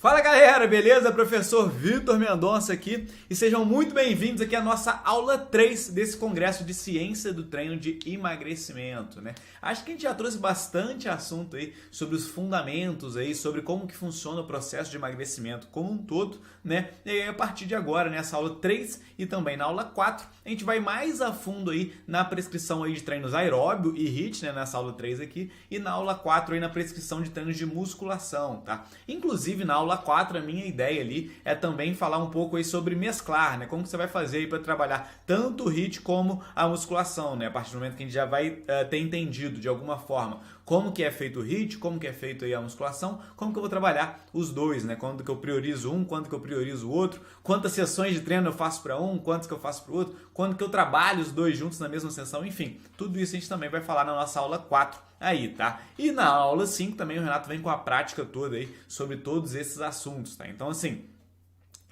Fala galera, beleza? Professor Vitor Mendonça aqui e sejam muito bem-vindos aqui à nossa aula 3 desse congresso de ciência do treino de emagrecimento, né? Acho que a gente já trouxe bastante assunto aí sobre os fundamentos aí, sobre como que funciona o processo de emagrecimento como um todo, né? E aí a partir de agora, nessa aula 3 e também na aula 4, a gente vai mais a fundo aí na prescrição aí de treinos aeróbio e HIIT, né? Nessa aula 3 aqui, e na aula 4 aí na prescrição de treinos de musculação, tá? Inclusive na aula 4, a minha ideia ali é também falar um pouco aí sobre mesclar, né? Como que você vai fazer aí para trabalhar tanto o HIIT como a musculação, né? A partir do momento que a gente já vai ter entendido de alguma forma como que é feito o HIIT, como que é feito aí a musculação, como que eu vou trabalhar os dois, né? Quando que eu priorizo um, quando que eu priorizo o outro, quantas sessões de treino eu faço para um, quantas que eu faço para o outro, quando que eu trabalho os dois juntos na mesma sessão, enfim, tudo isso a gente também vai falar na nossa aula 4 aí, tá? E na aula 5 também o Renato vem com a prática toda aí sobre todos esses assuntos, tá? Então, assim,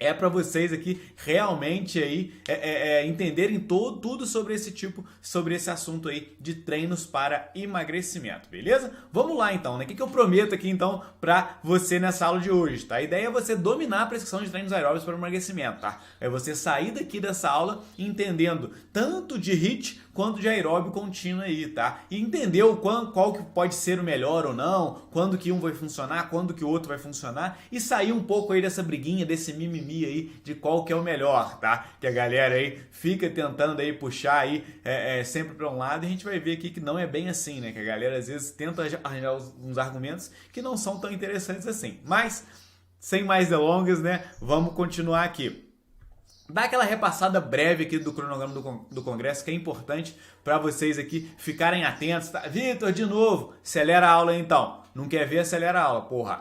é para vocês aqui realmente aí entenderem tudo sobre esse assunto aí de treinos para emagrecimento, beleza? Vamos lá então, né? O que eu prometo aqui então para você nessa aula de hoje, tá? A ideia é você dominar a prescrição de treinos aeróbicos para emagrecimento, tá? É você sair daqui dessa aula entendendo tanto de HIIT quanto de aeróbio contínuo aí, tá? E entender qual que pode ser o melhor ou não, quando que um vai funcionar, quando que o outro vai funcionar e sair um pouco aí dessa briguinha, desse mimimi aí de qual que é o melhor, tá? Que a galera aí fica tentando aí puxar aí sempre para um lado e a gente vai ver aqui que não é bem assim, né? Que a galera às vezes tenta arranjar uns argumentos que não são tão interessantes assim. Mas, sem mais delongas, né? Vamos continuar aqui. Dá aquela repassada breve aqui do cronograma do congresso que é importante para vocês aqui ficarem atentos, tá? Vitor, de novo, acelera a aula aí, então. Não quer ver, acelera a aula, porra.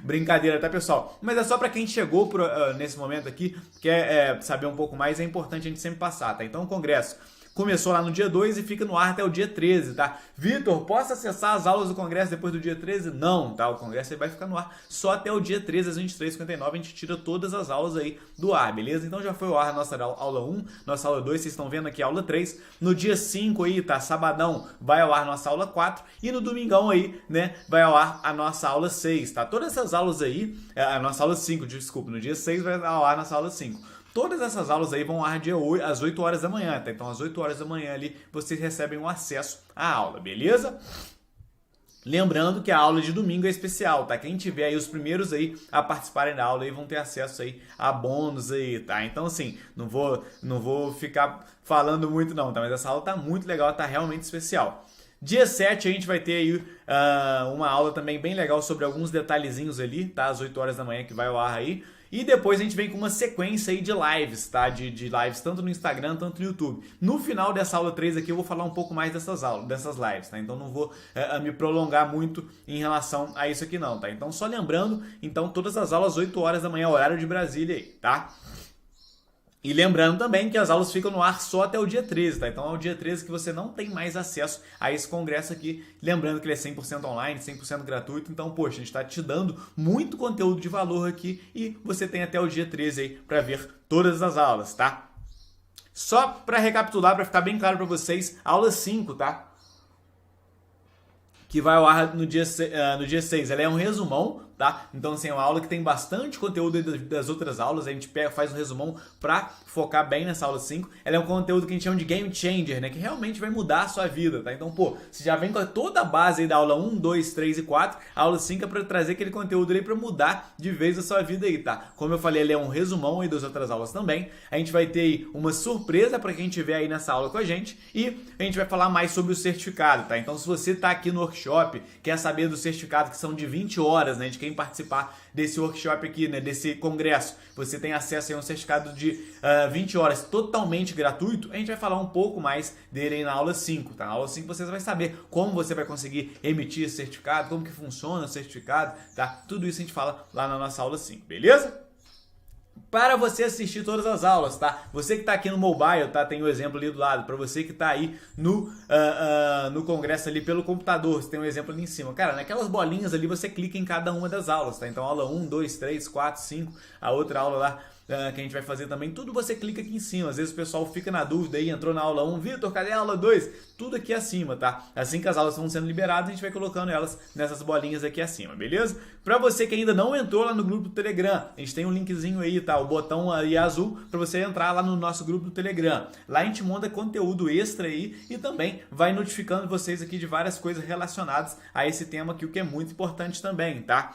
Brincadeira, tá, pessoal? Mas é só para quem chegou nesse momento aqui, quer saber um pouco mais, é importante a gente sempre passar, tá? Então o congresso começou lá no dia 2 e fica no ar até o dia 13, tá? Vitor, posso acessar as aulas do congresso depois do dia 13? Não, tá? O congresso vai ficar no ar só até o dia 13, às 23h59, a gente tira todas as aulas aí do ar, beleza? Então já foi ao ar a nossa aula 1, nossa aula 2, vocês estão vendo aqui a aula 3. No dia 5 aí, tá? Sabadão, vai ao ar nossa aula 4 e no domingão aí, né, vai ao ar a nossa aula 6, tá? Todas essas aulas aí, a nossa aula 5, desculpa, no dia 6 vai ao ar a nossa aula 5. Todas essas aulas aí vão ao ar às 8 horas da manhã, tá? Então às 8 horas da manhã ali vocês recebem o acesso à aula, beleza? Lembrando que a aula de domingo é especial, tá? Quem tiver aí os primeiros aí a participarem da aula aí vão ter acesso aí a bônus aí, tá? Então assim, não vou ficar falando muito não, tá? Mas essa aula tá muito legal, tá realmente especial. Dia 7 a gente vai ter aí uma aula também bem legal sobre alguns detalhezinhos ali, tá? Às 8 horas da manhã que vai ao ar aí. E depois a gente vem com uma sequência aí de lives, tá? De lives tanto no Instagram, tanto no YouTube. No final dessa aula 3 aqui eu vou falar um pouco mais dessas lives, tá? Então não vou me prolongar muito em relação a isso aqui não, tá? Então só lembrando, então todas as aulas 8 horas da manhã, horário de Brasília aí, tá? E lembrando também que as aulas ficam no ar só até o dia 13, tá? Então é o dia 13 que você não tem mais acesso a esse congresso aqui. Lembrando que ele é 100% online, 100% gratuito. Então, poxa, a gente está te dando muito conteúdo de valor aqui e você tem até o dia 13 aí para ver todas as aulas, tá? Só para recapitular, para ficar bem claro para vocês, aula 5, tá? Que vai ao ar no dia 6. Ela é um resumão, tá? Então, assim, é uma aula que tem bastante conteúdo das outras aulas. A gente faz um resumão pra focar bem nessa aula 5. Ela é um conteúdo que a gente chama de game changer, né? Que realmente vai mudar a sua vida, tá? Então, pô, você já vem com toda a base aí da aula 1, 2, 3 e 4. A aula 5 é pra trazer aquele conteúdo aí pra mudar de vez a sua vida aí, tá? Como eu falei, ele é um resumão aí das outras aulas também. A gente vai ter aí uma surpresa pra quem estiver aí nessa aula com a gente. E a gente vai falar mais sobre o certificado, tá? Então, se você tá aqui no workshop, quer saber do certificado que são de 20 horas, né? De quem participar desse workshop aqui, né, desse congresso, você tem acesso a um certificado de 20 horas totalmente gratuito. A gente vai falar um pouco mais dele aí na aula 5, tá? Na aula 5 você vai saber como você vai conseguir emitir esse certificado, como que funciona o certificado, tá? Tudo isso a gente fala lá na nossa aula 5, beleza? para você assistir todas as aulas, tá? Você que tá aqui no mobile, tá? Tem o exemplo ali do lado. Para você que tá aí no congresso ali pelo computador, você tem um exemplo ali em cima. Cara, naquelas bolinhas ali você clica em cada uma das aulas, tá? Então aula 1, 2, 3, 4, 5, a outra aula lá que a gente vai fazer também, tudo você clica aqui em cima. Às vezes o pessoal fica na dúvida aí, entrou na aula 1, Vitor, cadê a aula 2? Tudo aqui acima, tá? Assim que as aulas vão sendo liberadas, a gente vai colocando elas nessas bolinhas aqui acima, beleza? Pra você que ainda não entrou lá no grupo do Telegram, a gente tem um linkzinho aí, tá? O botão aí azul pra você entrar lá no nosso grupo do Telegram. Lá a gente manda conteúdo extra aí e também vai notificando vocês aqui de várias coisas relacionadas a esse tema aqui, o que é muito importante também, tá?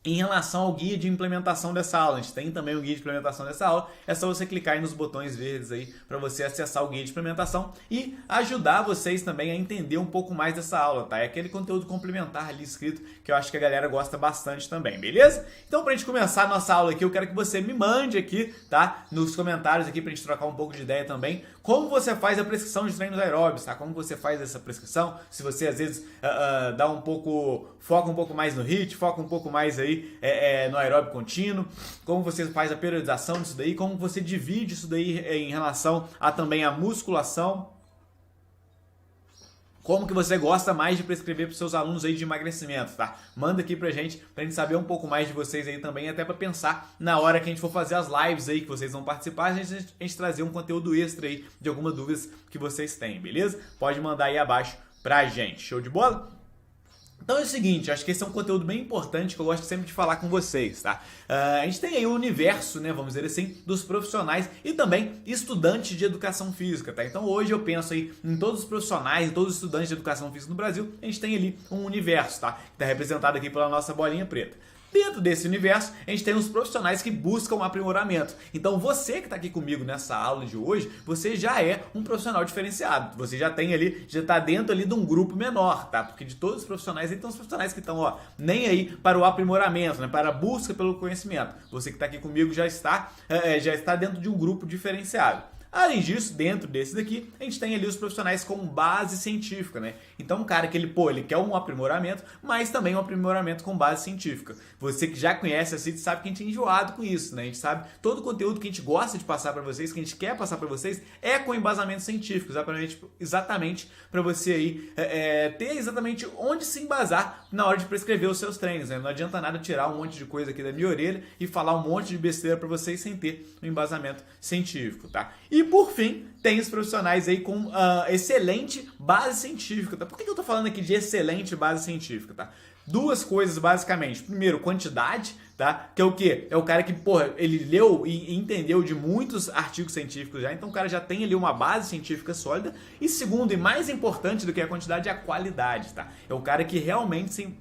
Em relação ao guia de implementação dessa aula, a gente tem também o guia de implementação dessa aula, é só você clicar aí nos botões verdes aí para você acessar o guia de implementação e ajudar vocês também a entender um pouco mais dessa aula, tá? É aquele conteúdo complementar ali escrito que eu acho que a galera gosta bastante também, beleza? Então, pra gente começar a nossa aula aqui, eu quero que você me mande aqui, tá? Nos comentários aqui pra gente trocar um pouco de ideia também, como você faz a prescrição de treinos aeróbicos, tá? Como você faz essa prescrição, se você às vezes foca um pouco mais no HIIT, foca um pouco mais aí no aeróbico contínuo, como você faz a periodização disso daí, como você divide isso daí em relação a também a musculação, como que você gosta mais de prescrever para os seus alunos aí de emagrecimento, tá? Manda aqui pra gente saber um pouco mais de vocês aí também, até para pensar na hora que a gente for fazer as lives aí que vocês vão participar, a gente trazer um conteúdo extra aí de algumas dúvidas que vocês têm, beleza? Pode mandar aí abaixo pra gente, show de bola? Então é o seguinte, acho que esse é um conteúdo bem importante que eu gosto sempre de falar com vocês, tá? A gente tem aí o universo, né, vamos dizer assim, dos profissionais e também estudantes de educação física, tá? Então hoje eu penso aí em todos os profissionais, em todos os estudantes de educação física no Brasil, a gente tem ali um universo, tá? Que tá representado aqui pela nossa bolinha preta. Dentro desse universo, a gente tem os profissionais que buscam aprimoramento. Então você que está aqui comigo nessa aula de hoje, você já é um profissional diferenciado. Você já tem ali, já está dentro ali de um grupo menor, tá? Porque de todos os profissionais, então os profissionais que estão, nem aí para o aprimoramento, né? Para a busca pelo conhecimento. Você que está aqui comigo já está dentro de um grupo diferenciado. Além disso, dentro desse daqui, a gente tem ali os profissionais com base científica, né? Então, um cara que ele quer um aprimoramento, mas também um aprimoramento com base científica. Você que já conhece a CIT sabe que a gente é enjoado com isso, né? A gente sabe todo o conteúdo que a gente gosta de passar para vocês, que a gente quer passar para vocês, é com embasamento científico, exatamente para você aí ter exatamente onde se embasar na hora de prescrever os seus treinos, né? Não adianta nada tirar um monte de coisa aqui da minha orelha e falar um monte de besteira para vocês sem ter um embasamento científico, tá? E por fim, tem os profissionais aí com excelente base científica, tá? Por que eu tô falando aqui de excelente base científica, tá? Duas coisas basicamente. Primeiro, quantidade, tá? Que é o quê? É o cara que, ele leu e entendeu de muitos artigos científicos já, então o cara já tem ali uma base científica sólida. E segundo, e mais importante do que a quantidade, é a qualidade, tá? É o cara que realmente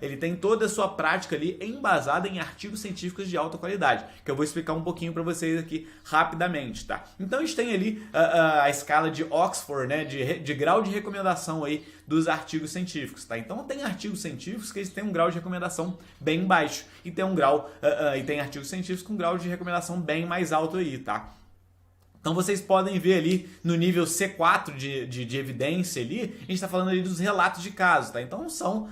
ele tem toda a sua prática ali embasada em artigos científicos de alta qualidade, que eu vou explicar um pouquinho para vocês aqui rapidamente, tá? Então a gente tem ali a escala de Oxford, né? De grau de recomendação aí dos artigos científicos, tá? Então tem artigos científicos que eles têm um grau de recomendação bem baixo e tem artigos científicos com grau de recomendação bem mais alto aí, tá? Então vocês podem ver ali no nível C4 de evidência ali, a gente está falando ali dos relatos de casos, tá? Então são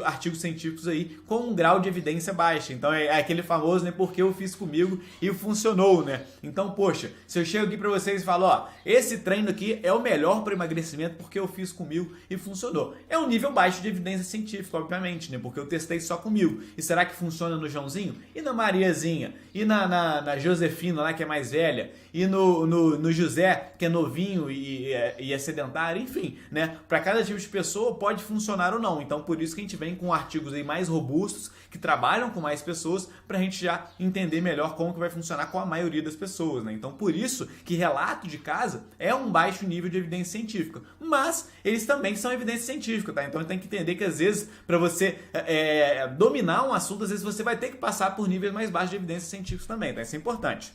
artigos científicos aí com um grau de evidência baixa. Então é aquele famoso, né? Porque eu fiz comigo e funcionou, né? Então, poxa, se eu chego aqui para vocês e falo, esse treino aqui é o melhor para emagrecimento porque eu fiz comigo e funcionou. É um nível baixo de evidência científica, obviamente, né? Porque eu testei só comigo. E será que funciona no Joãozinho? E na Mariazinha? E na Josefina lá, que é mais velha? E no José, que é novinho e é sedentário, enfim, né? Para cada tipo de pessoa pode funcionar ou não. Então, por isso que a gente vem com artigos aí mais robustos, que trabalham com mais pessoas, para a gente já entender melhor como que vai funcionar com a maioria das pessoas, né? Então, por isso que relato de casa é um baixo nível de evidência científica. Mas eles também são evidência científica, tá? Então, tem que entender que às vezes, para você dominar um assunto, às vezes você vai ter que passar por níveis mais baixos de evidência científica também, tá? Isso é importante.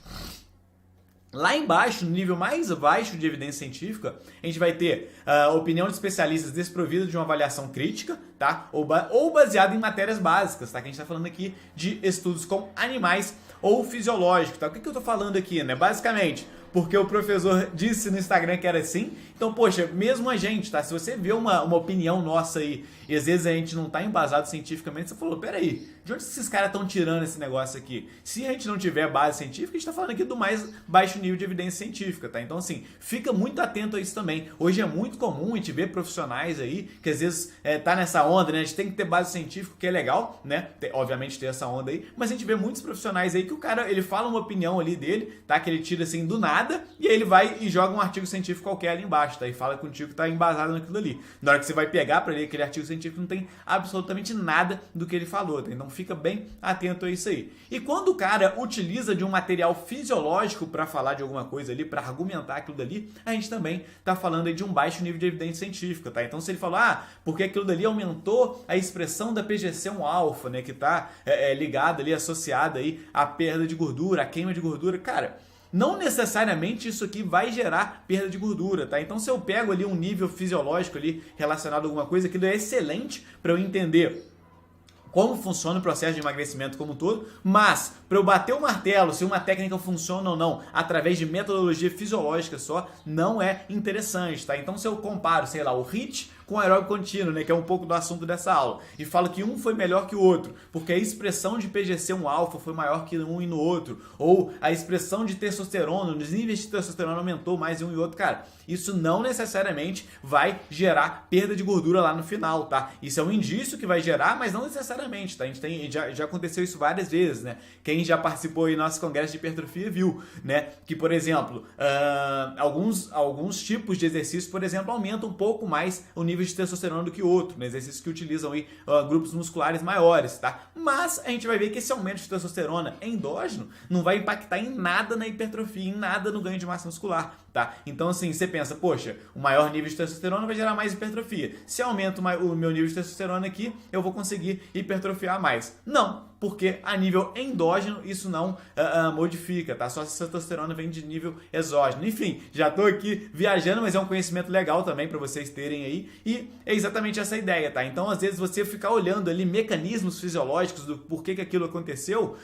Lá embaixo, no nível mais baixo de evidência científica, a gente vai ter a opinião de especialistas desprovida de uma avaliação crítica, tá? Ou baseada em matérias básicas, tá? Que a gente está falando aqui de estudos com animais ou fisiológicos, tá? O que eu estou falando aqui, né? Basicamente, porque o professor disse no Instagram que era assim. Então, poxa, mesmo a gente, tá? Se você vê uma opinião nossa aí, e às vezes a gente não tá embasado cientificamente, você falou, peraí, de onde esses caras estão tirando esse negócio aqui? Se a gente não tiver base científica, a gente tá falando aqui do mais baixo nível de evidência científica, tá? Então, assim, fica muito atento a isso também. Hoje é muito comum a gente ver profissionais aí, que às vezes tá nessa onda, né? A gente tem que ter base científica, que é legal, né? Obviamente ter essa onda aí, mas a gente vê muitos profissionais aí que o cara, ele fala uma opinião ali dele, tá? Que ele tira assim do nada, e aí ele vai e joga um artigo científico qualquer ali embaixo, tá? E fala contigo que tá embasado naquilo ali. Na hora que você vai pegar pra ler aquele artigo científico, não tem absolutamente nada do que ele falou, tá? Então fica bem atento a isso aí. E quando o cara utiliza de um material fisiológico para falar de alguma coisa ali, para argumentar aquilo dali, a gente também tá falando aí de um baixo nível de evidência científica, tá? Então se ele falou, porque aquilo dali aumentou a expressão da PGC1-alfa, né, que tá ligado ali, associada aí à perda de gordura, à queima de gordura, cara, não necessariamente isso aqui vai gerar perda de gordura, tá? Então se eu pego ali um nível fisiológico ali relacionado a alguma coisa, aquilo é excelente para eu entender como funciona o processo de emagrecimento como um todo, mas para eu bater o martelo se uma técnica funciona ou não através de metodologia fisiológica só, não é interessante, tá? Então se eu comparo, sei lá, o HIIT com aeróbico contínuo, né, que é um pouco do assunto dessa aula, e falo que um foi melhor que o outro, porque a expressão de PGC1-alfa foi maior que um e no outro, ou a expressão de testosterona, os níveis de testosterona aumentou mais em um e outro, cara, isso não necessariamente vai gerar perda de gordura lá no final, tá? Isso é um indício que vai gerar, mas não necessariamente, tá? A gente já aconteceu isso várias vezes, né? Quem já participou aí do nosso congresso de hipertrofia viu, né? Que, por exemplo, alguns tipos de exercícios, por exemplo, aumentam um pouco mais o nível de testosterona do que outro, né? Exercícios que utilizam aí grupos musculares maiores, tá? Mas a gente vai ver que esse aumento de testosterona endógeno não vai impactar em nada na hipertrofia, em nada no ganho de massa muscular, tá? Então, assim, você pensa, poxa, o maior nível de testosterona vai gerar mais hipertrofia. Se aumento o meu nível de testosterona aqui, eu vou conseguir hipertrofiar mais. Não, porque a nível endógeno isso não modifica, tá? Só se a testosterona vem de nível exógeno. Enfim, já tô aqui viajando, mas é um conhecimento legal também para vocês terem aí, e é exatamente essa ideia, tá? Então, às vezes, você ficar olhando ali mecanismos fisiológicos do porquê que aquilo aconteceu,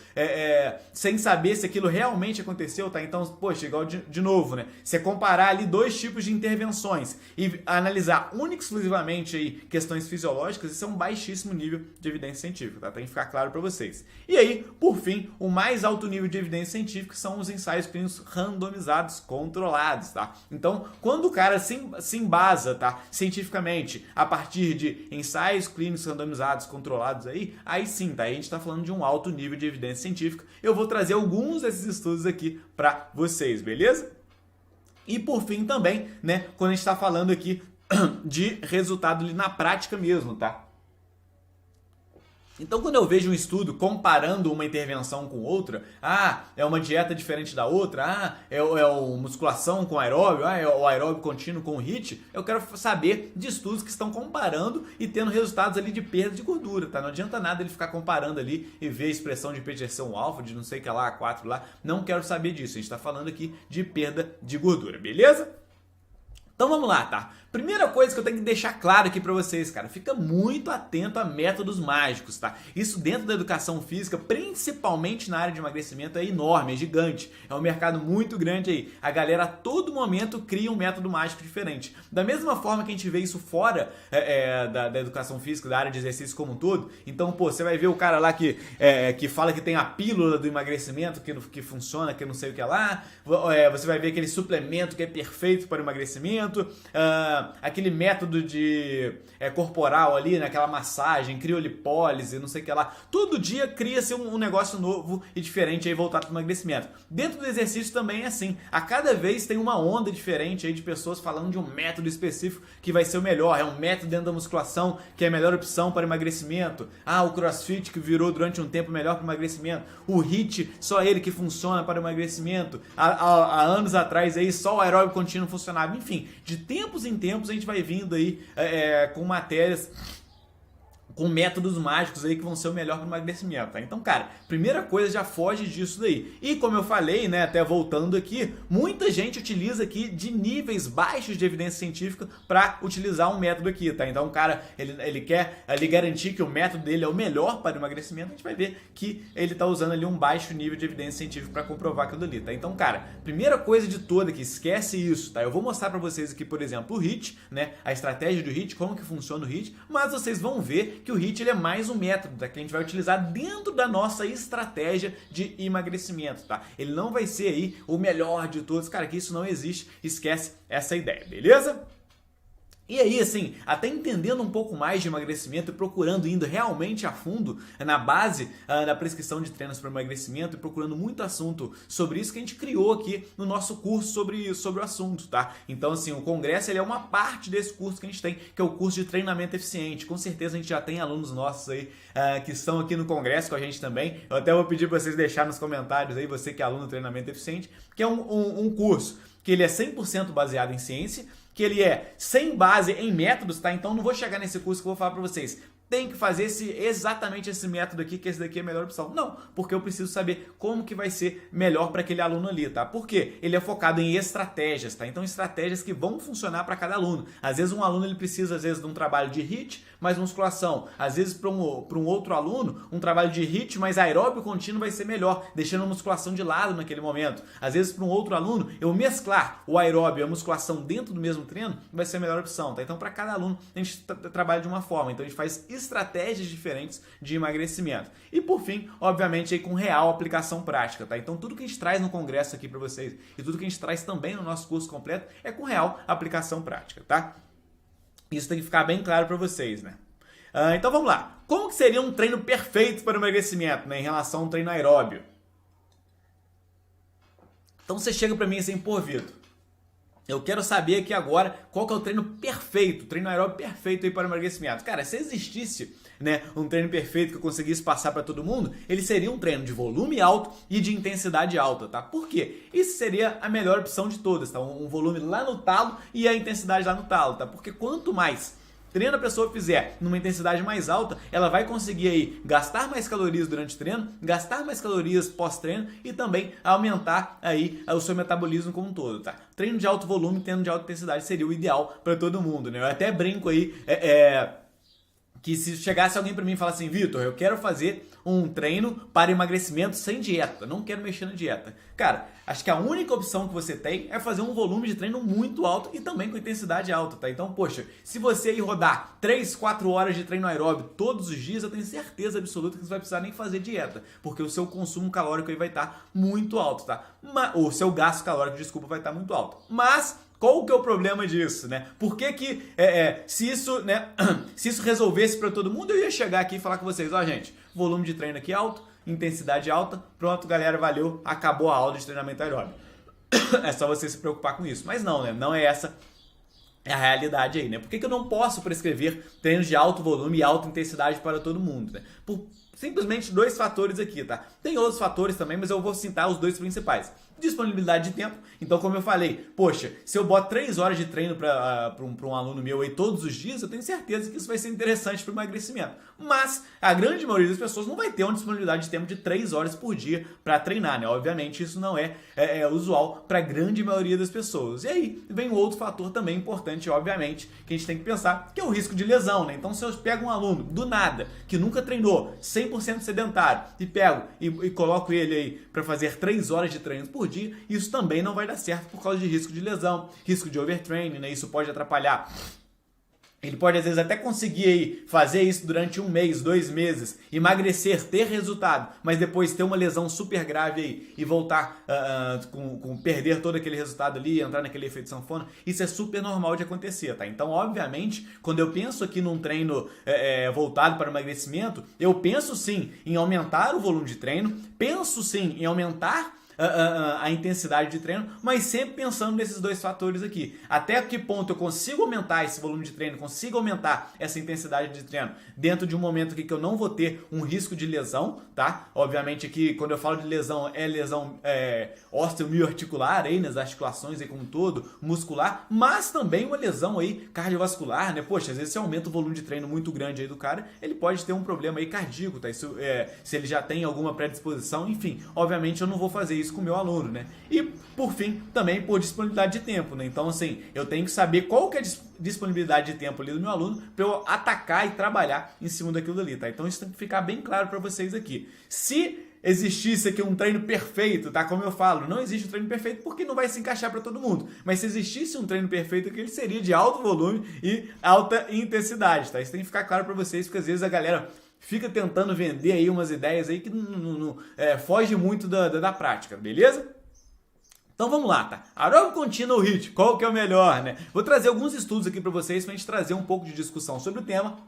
sem saber se aquilo realmente aconteceu, tá? Então, poxa, igual de novo, né? Você comparar ali dois tipos de intervenções e analisar única e exclusivamente aí questões fisiológicas, isso é um baixíssimo nível de evidência científica, tá? Tem que ficar claro para vocês. E aí, por fim, o mais alto nível de evidência científica são os ensaios clínicos randomizados controlados, tá? Então, quando o cara se embasa, tá, cientificamente a partir de ensaios clínicos randomizados controlados aí sim, tá? Aí a gente tá falando de um alto nível de evidência científica. Eu vou trazer alguns desses estudos aqui para vocês, beleza? E por fim também, né, quando a gente está falando aqui de resultado ali na prática mesmo, tá? Então, quando eu vejo um estudo comparando uma intervenção com outra, é uma dieta diferente da outra, é o musculação com aeróbio, é o aeróbio contínuo com o HIIT, eu quero saber de estudos que estão comparando e tendo resultados ali de perda de gordura, tá? Não adianta nada ele ficar comparando ali e ver a expressão de PGC1-alfa, de não sei o que lá, 4 lá, não quero saber disso, a gente está falando aqui de perda de gordura, beleza? Então vamos lá, tá? Primeira coisa que eu tenho que deixar claro aqui pra vocês, cara, fica muito atento a métodos mágicos, tá? Isso dentro da educação física, principalmente na área de emagrecimento, é enorme, é gigante. É um mercado muito grande aí. A galera a todo momento cria um método mágico diferente. Da mesma forma que a gente vê isso fora da educação física, da área de exercício como um todo. Então, pô, você vai ver o cara lá que fala que tem a pílula do emagrecimento, que funciona, que não sei o que lá. Você vai ver aquele suplemento que é perfeito para o emagrecimento. Aquele método de corporal ali, naquela massagem, criolipólise, não sei o que lá. Todo dia cria-se um negócio novo e diferente aí voltado para o emagrecimento. Dentro do exercício também é assim. A cada vez tem uma onda diferente aí de pessoas falando de um método específico que vai ser o melhor. É um método dentro da musculação que é a melhor opção para emagrecimento. O CrossFit que virou durante um tempo melhor para o emagrecimento. O HIIT, só ele que funciona para o emagrecimento. Há anos atrás aí só o aeróbico contínuo funcionava. Enfim, de tempos em tempos a gente vai vindo aí com matérias com métodos mágicos aí que vão ser o melhor para o emagrecimento, tá? Então, cara, primeira coisa, já foge disso daí. E como eu falei, né, até voltando aqui, muita gente utiliza aqui de níveis baixos de evidência científica para utilizar um método aqui, tá? Então, o cara, ele quer ali garantir que o método dele é o melhor para o emagrecimento, a gente vai ver que ele tá usando ali um baixo nível de evidência científica para comprovar aquilo ali, tá? Então, cara, primeira coisa de toda que esquece isso, tá? Eu vou mostrar para vocês aqui, por exemplo, o HIIT, né, a estratégia do HIIT, como que funciona o HIIT, mas vocês vão ver que o HIIT ele é mais um método, tá, que a gente vai utilizar dentro da nossa estratégia de emagrecimento, tá? Ele não vai ser aí o melhor de todos, cara, que isso não existe, esquece essa ideia, beleza? E aí, assim, até entendendo um pouco mais de emagrecimento e procurando, indo realmente a fundo na base da prescrição de treinos para emagrecimento e procurando muito assunto sobre isso que a gente criou aqui no nosso curso sobre o assunto, tá? Então, assim, o congresso ele é uma parte desse curso que a gente tem, que é o curso de treinamento eficiente. Com certeza a gente já tem alunos nossos aí que estão aqui no congresso com a gente também. Eu até vou pedir para vocês deixarem nos comentários aí, você que é aluno do treinamento eficiente, que é um curso que ele é 100% baseado em ciência, que ele é sem base em métodos, tá? Então não vou chegar nesse curso que eu vou falar para vocês. Tem que fazer exatamente esse método aqui, que esse daqui é a melhor opção. Não, porque eu preciso saber como que vai ser melhor para aquele aluno ali, tá? Porque ele é focado em estratégias, tá? Então estratégias que vão funcionar para cada aluno. Às vezes um aluno ele precisa de um trabalho de HIIT mais musculação. Às vezes para um outro aluno, um trabalho de HIIT mais aeróbio contínuo vai ser melhor, deixando a musculação de lado naquele momento. Às vezes para um outro aluno, eu mesclar o aeróbio e a musculação dentro do mesmo treino vai ser a melhor opção, tá? Então para cada aluno a gente trabalha de uma forma. Então a gente faz estratégias diferentes de emagrecimento. E por fim, obviamente, aí com real aplicação prática, tá? Então tudo que a gente traz no congresso aqui para vocês e tudo que a gente traz também no nosso curso completo é com real aplicação prática, tá? Isso tem que ficar bem claro para vocês, né? Então vamos lá. Como que seria um treino perfeito para o emagrecimento, né, em relação a um treino aeróbio? Então você chega para mim assim, pô, Vitor, eu quero saber aqui agora qual que é o treino perfeito, treino aeróbio perfeito aí para o emagrecimento. Cara, se existisse, né, um treino perfeito que eu conseguisse passar para todo mundo, ele seria um treino de volume alto e de intensidade alta, tá? Por quê? Isso seria a melhor opção de todas, tá? Um volume lá no talo e a intensidade lá no talo, tá? Porque quanto mais treino a pessoa fizer numa intensidade mais alta, ela vai conseguir aí gastar mais calorias durante o treino, gastar mais calorias pós-treino e também aumentar aí o seu metabolismo como um todo, tá? Treino de alto volume, treino de alta intensidade seria o ideal para todo mundo, né? Eu até brinco aí, que se chegasse alguém para mim e falasse assim, Vitor, eu quero fazer um treino para emagrecimento sem dieta, não quero mexer na dieta. Cara, acho que a única opção que você tem é fazer um volume de treino muito alto e também com intensidade alta, tá? Então, poxa, se você aí rodar 3, 4 horas de treino aeróbio todos os dias, eu tenho certeza absoluta que você vai precisar nem fazer dieta, porque o seu consumo calórico aí vai estar muito alto, tá? O seu gasto calórico, desculpa, vai estar muito alto. Mas qual que é o problema disso, né? Por que que, se isso, né, se isso resolvesse para todo mundo, eu ia chegar aqui e falar com vocês, ó, gente, volume de treino aqui alto, intensidade alta, pronto, galera, valeu, acabou a aula de treinamento aeróbico. É só você se preocupar com isso. Mas não, né? Não é essa a realidade aí, né? Por que que eu não posso prescrever treinos de alto volume e alta intensidade para todo mundo, né? Por simplesmente 2 fatores aqui, tá? Tem outros fatores também, mas eu vou citar os 2 principais. Disponibilidade de tempo. Então, como eu falei, poxa, se eu boto 3 horas de treino para um aluno meu aí todos os dias, eu tenho certeza que isso vai ser interessante para o emagrecimento. Mas a grande maioria das pessoas não vai ter uma disponibilidade de tempo de 3 horas por dia para treinar, né? Obviamente, isso não é usual para a grande maioria das pessoas. E aí vem um outro fator também importante, obviamente, que a gente tem que pensar, que é o risco de lesão, né? Então, se eu pego um aluno do nada, que nunca treinou, 100% sedentário, e pego e coloco ele aí para fazer 3 horas de treino por dia, isso também não vai dar certo por causa de risco de lesão, risco de overtraining, né? Isso pode atrapalhar. Ele pode às vezes até conseguir aí fazer isso durante 1 mês, 2 meses, emagrecer, ter resultado, mas depois ter uma lesão super grave aí e voltar com perder todo aquele resultado ali, entrar naquele efeito sanfona. Isso é super normal de acontecer, tá? Então, obviamente, quando eu penso aqui num treino voltado para o emagrecimento, eu penso sim em aumentar o volume de treino, penso sim em aumentar a intensidade de treino, mas sempre pensando nesses dois fatores aqui. Até que ponto eu consigo aumentar esse volume de treino, consigo aumentar essa intensidade de treino dentro de um momento aqui que eu não vou ter um risco de lesão, tá? Obviamente aqui, quando eu falo de lesão, é lesão osteomioarticular aí, nas articulações aí como um todo, muscular, mas também uma lesão aí cardiovascular, né? Poxa, às vezes se aumenta o volume de treino muito grande aí do cara, ele pode ter um problema aí cardíaco, tá? Isso, se ele já tem alguma predisposição, enfim, obviamente eu não vou fazer isso com o meu aluno, né? E por fim, também por disponibilidade de tempo, né? Então assim, eu tenho que saber qual que é a disponibilidade de tempo ali do meu aluno para eu atacar e trabalhar em cima daquilo ali, tá? Então isso tem que ficar bem claro para vocês aqui. Se existisse aqui um treino perfeito, tá? Como eu falo, não existe um treino perfeito porque não vai se encaixar para todo mundo. Mas se existisse um treino perfeito aqui, ele seria de alto volume e alta intensidade, tá? Isso tem que ficar claro para vocês, porque às vezes a galera fica tentando vender aí umas ideias aí que não foge muito da prática, beleza? Então vamos lá, tá? Aeróbico contínuo ou HIIT, qual que é o melhor, né? Vou trazer alguns estudos aqui para vocês pra gente trazer um pouco de discussão sobre o tema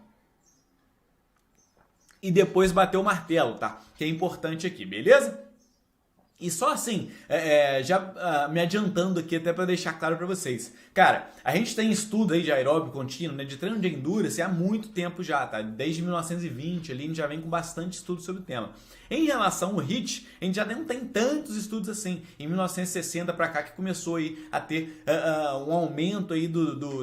e depois bater o martelo, tá? Que é importante aqui, beleza? E só assim, já me adiantando aqui até para deixar claro para vocês. Cara, a gente tem estudo aí de aeróbico contínuo, né, de treino de endurance há muito tempo já, tá? Desde 1920 ali a gente já vem com bastante estudo sobre o tema. Em relação ao HIIT, a gente já não tem tantos estudos assim. Em 1960 para cá que começou aí a ter um aumento aí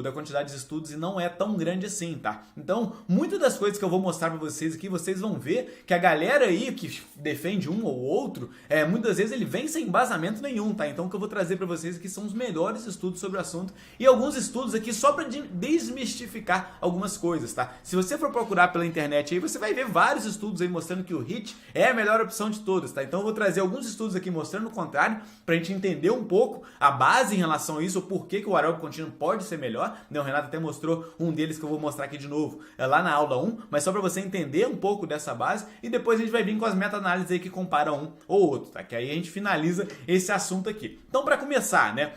da quantidade de estudos e não é tão grande assim, tá? Então, muitas das coisas que eu vou mostrar para vocês aqui, vocês vão ver que a galera aí que defende um ou outro, muitas vezes ele vem sem embasamento nenhum, tá? Então o que eu vou trazer para vocês aqui são os melhores estudos sobre o assunto e alguns estudos aqui só para desmistificar algumas coisas, tá? Se você for procurar pela internet aí, você vai ver vários estudos aí mostrando que o HIIT é a melhor opção de todas, tá? Então eu vou trazer alguns estudos aqui mostrando o contrário, pra gente entender um pouco a base em relação a isso, o porquê que o aeróbico contínuo pode ser melhor, né? O Renato até mostrou um deles que eu vou mostrar aqui de novo, lá na aula 1, mas só pra você entender um pouco dessa base e depois a gente vai vir com as meta-análises aí que comparam um ou outro, tá? Que aí a gente finaliza esse assunto aqui. Então pra começar, né?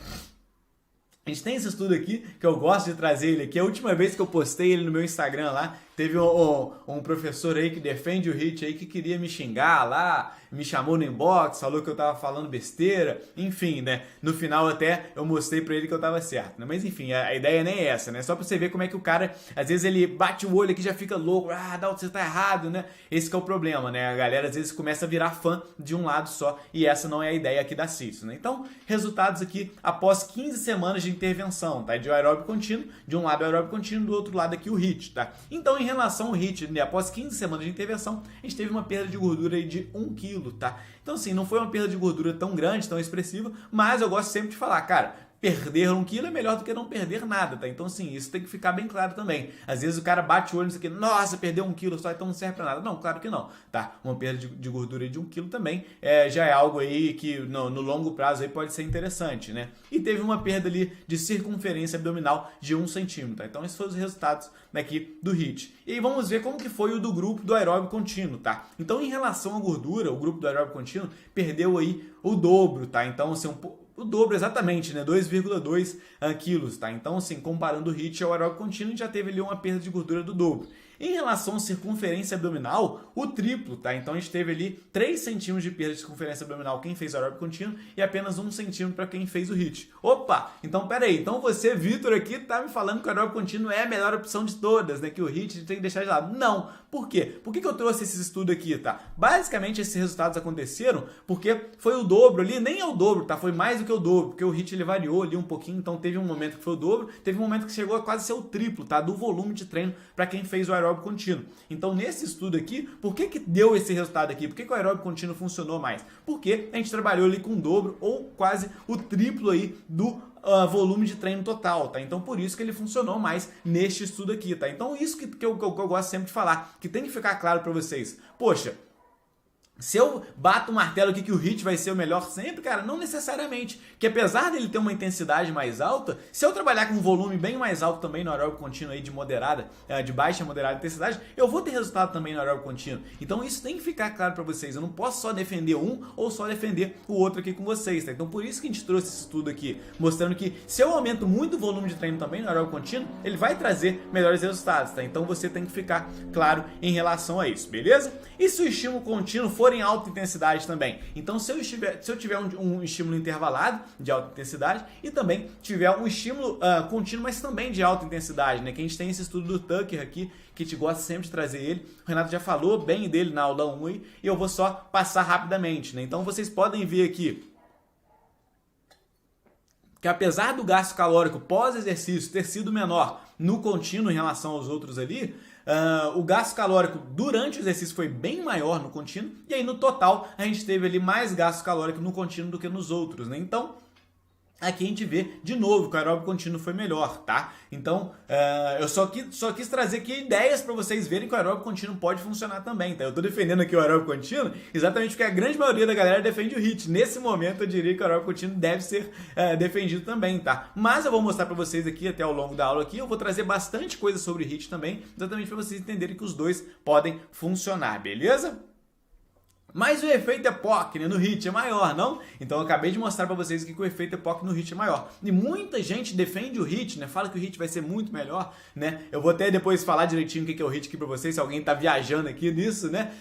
A gente tem esse estudo aqui, que eu gosto de trazer ele aqui. A última vez que eu postei ele no meu Instagram lá, teve um professor aí que defende o HIIT aí que queria me xingar lá, me chamou no inbox, falou que eu tava falando besteira, enfim, né? No final até eu mostrei pra ele que eu tava certo, né? Mas enfim, a ideia nem é essa, né? Só pra você ver como é que o cara, às vezes ele bate o olho aqui e já fica louco, Dalton, você tá errado, né? Esse que é o problema, né? A galera às vezes começa a virar fã de um lado só e essa não é a ideia aqui da CISO, né? Então, resultados aqui após 15 semanas de intervenção, tá? De aeróbico contínuo, de um lado o aeróbico contínuo, do outro lado aqui o HIIT, tá? Então, em relação ao HIIT, né, após 15 semanas de intervenção, a gente teve uma perda de gordura aí de 1 kg, tá? Então, assim, não foi uma perda de gordura tão grande, tão expressiva, mas eu gosto sempre de falar, cara, perder 1 kg é melhor do que não perder nada, tá? Então, assim, isso tem que ficar bem claro também. Às vezes o cara bate o olho nisso aqui, nossa, perdeu 1 kg só, então não serve pra nada. Não, claro que não, tá? Uma perda de gordura de 1 kg também já é algo aí que no longo prazo aí pode ser interessante, né? E teve uma perda ali de circunferência abdominal de 1 centímetro, tá? Então, esses foram os resultados aqui do HIIT. E aí vamos ver como que foi o do grupo do aeróbico contínuo, tá? Então, em relação à gordura, o grupo do aeróbico contínuo perdeu aí o dobro, tá? Então, assim, o dobro exatamente, né? 2,2 quilos, tá? Então, assim, comparando o HIIT ao aeróbico contínuo, a gente já teve ali uma perda de gordura do dobro. Em relação à circunferência abdominal, o triplo, tá? Então a gente teve ali 3 centímetros de perda de circunferência abdominal quem fez o aeróbico contínuo e apenas 1 centímetro para quem fez o HIIT. Opa! Então pera aí, então você, Vitor, aqui tá me falando que o aeróbico contínuo é a melhor opção de todas, né? Que o HIIT tem que deixar de lado. Não! Por quê? Por que eu trouxe esse estudo aqui, tá? Basicamente esses resultados aconteceram porque foi o dobro ali, nem é o dobro, tá? Foi mais do que o dobro, porque o HIIT ele variou ali um pouquinho, então teve um momento que foi o dobro, teve um momento que chegou a quase ser o triplo, tá? Do volume de treino para quem fez o aeróbico contínuo. Então, nesse estudo aqui, por que deu esse resultado aqui? Por que o aeróbico contínuo funcionou mais? Porque a gente trabalhou ali com o dobro ou quase o triplo aí do volume de treino total, tá? Então, por isso que ele funcionou mais neste estudo aqui, tá? Então, isso que eu gosto sempre de falar, que tem que ficar claro para vocês. Poxa, se eu bato o martelo aqui que o HIIT vai ser o melhor sempre, cara, não necessariamente. Que apesar dele ter uma intensidade mais alta, se eu trabalhar com um volume bem mais alto também no aeróbico contínuo aí de baixa a moderada intensidade, eu vou ter resultado também no aeróbico contínuo. Então isso tem que ficar claro para vocês. Eu não posso só defender um ou só defender o outro aqui com vocês, tá? Então por isso que a gente trouxe esse estudo aqui, mostrando que se eu aumento muito o volume de treino também no aeróbico contínuo, ele vai trazer melhores resultados, tá? Então você tem que ficar claro em relação a isso, beleza? E se o estímulo contínuo for for em alta intensidade também. Então, se eu tiver um estímulo intervalado de alta intensidade e também tiver um estímulo contínuo, mas também de alta intensidade, né? Que a gente tem esse estudo do Tucker aqui, que a gente gosta sempre de trazer ele. O Renato já falou bem dele na aula 1 e eu vou só passar rapidamente, né? Então, vocês podem ver aqui que apesar do gasto calórico pós-exercício ter sido menor no contínuo em relação aos outros ali, o gasto calórico durante o exercício foi bem maior no contínuo, e aí no total a gente teve ali mais gasto calórico no contínuo do que nos outros, né? Então, aqui a gente vê de novo que o aeróbico contínuo foi melhor, tá? Então, eu só quis trazer aqui ideias para vocês verem que o aeróbico contínuo pode funcionar também, tá? Eu tô defendendo aqui o aeróbico contínuo exatamente porque a grande maioria da galera defende o HIIT. Nesse momento, eu diria que o aeróbico contínuo deve ser defendido também, tá? Mas eu vou mostrar para vocês aqui, até ao longo da aula aqui, eu vou trazer bastante coisa sobre HIIT também, exatamente para vocês entenderem que os dois podem funcionar, beleza? Mas o efeito EPOC, né, no HIIT é maior, não? Então eu acabei de mostrar para vocês que o efeito EPOC no HIIT é maior. E muita gente defende o HIIT, né? Fala que o HIIT vai ser muito melhor, né? Eu vou até depois falar direitinho o que é o HIIT aqui para vocês, se alguém tá viajando aqui nisso, né?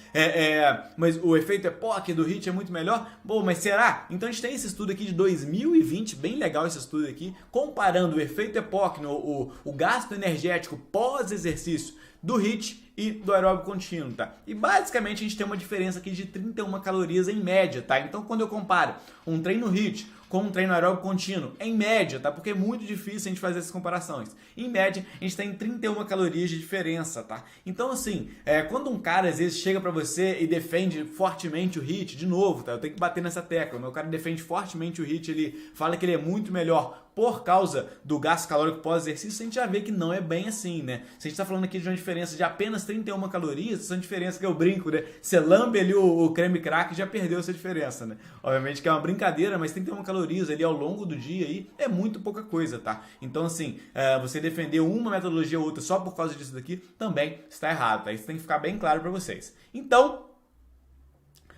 Mas o efeito EPOC do HIIT é muito melhor? Bom, mas será? Então a gente tem esse estudo aqui de 2020, bem legal esse estudo aqui, comparando o efeito EPOC, o gasto energético pós-exercício do HIIT e do aeróbico contínuo, tá? E basicamente a gente tem uma diferença aqui de 31 calorias em média, tá? Então quando eu comparo um treino HIIT com um treino aeróbico contínuo, em média, tá? Porque é muito difícil a gente fazer essas comparações. Em média, a gente tem 31 calorias de diferença, tá? Então assim, quando um cara às vezes chega pra você e defende fortemente o HIIT, de novo, tá? Eu tenho que bater nessa tecla, o meu cara defende fortemente o HIIT, ele fala que ele é muito melhor por causa do gasto calórico pós-exercício, a gente já vê que não é bem assim, né? Se a gente tá falando aqui de uma diferença de apenas 31 calorias, essa é uma diferença que eu brinco, né? Você lambe ali o creme crack e já perdeu essa diferença, né? Obviamente que é uma brincadeira, mas 31 calorias ali ao longo do dia aí é muito pouca coisa, tá? Então, assim, você defender uma metodologia ou outra só por causa disso daqui também está errado, tá? Isso tem que ficar bem claro para vocês. Então,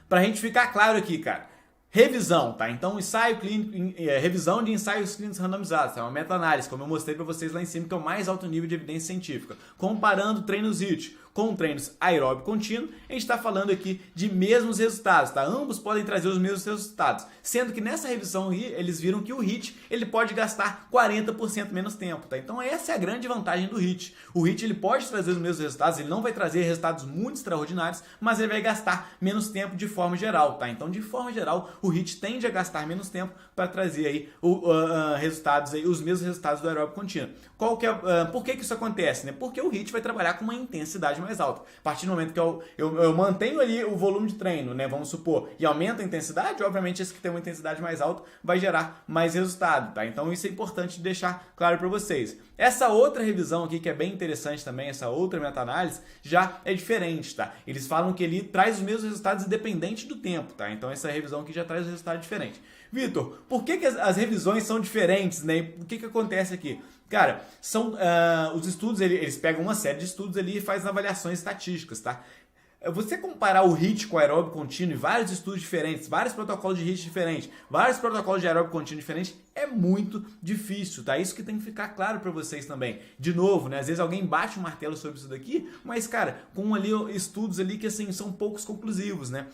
pra gente ficar claro aqui, cara, revisão, tá? Então, ensaio clínico, revisão de ensaios clínicos randomizados, tá? É uma meta-análise, como eu mostrei para vocês lá em cima, que é o mais alto nível de evidência científica. Comparando treinos HIIT com treinos aeróbico contínuo, a gente está falando aqui de mesmos resultados, tá? Ambos podem trazer os mesmos resultados, sendo que nessa revisão aí, eles viram que o HIIT, ele pode gastar 40% menos tempo, tá? Então essa é a grande vantagem do HIIT. O HIIT, ele pode trazer os mesmos resultados, ele não vai trazer resultados muito extraordinários, mas ele vai gastar menos tempo de forma geral, tá? Então, de forma geral, o HIIT tende a gastar menos tempo para trazer aí resultados aí, os mesmos resultados do aeróbico contínuo. Por que isso acontece, né? Porque o HIIT vai trabalhar com uma intensidade mais alta. A partir do momento que eu mantenho ali o volume de treino, né, vamos supor, e aumento a intensidade, obviamente esse que tem uma intensidade mais alta vai gerar mais resultado, tá? Então isso é importante deixar claro para vocês. Essa outra revisão aqui, que é bem interessante também, essa outra meta-análise, já é diferente, tá? Eles falam que ele traz os mesmos resultados independente do tempo, tá? Então essa revisão aqui já traz um resultado diferente. Vitor, por que as revisões são diferentes, né? O que acontece aqui? Cara, são os estudos, eles pegam uma série de estudos ali e fazem avaliações estatísticas, tá? Você comparar o HIIT com o aeróbico contínuo e vários estudos diferentes, vários protocolos de HIIT diferentes, vários protocolos de aeróbico contínuo diferentes, é muito difícil, tá? Isso que tem que ficar claro para vocês também. De novo, né? Às vezes alguém bate o martelo sobre isso daqui, mas, cara, com ali estudos ali que, assim, são poucos conclusivos, né?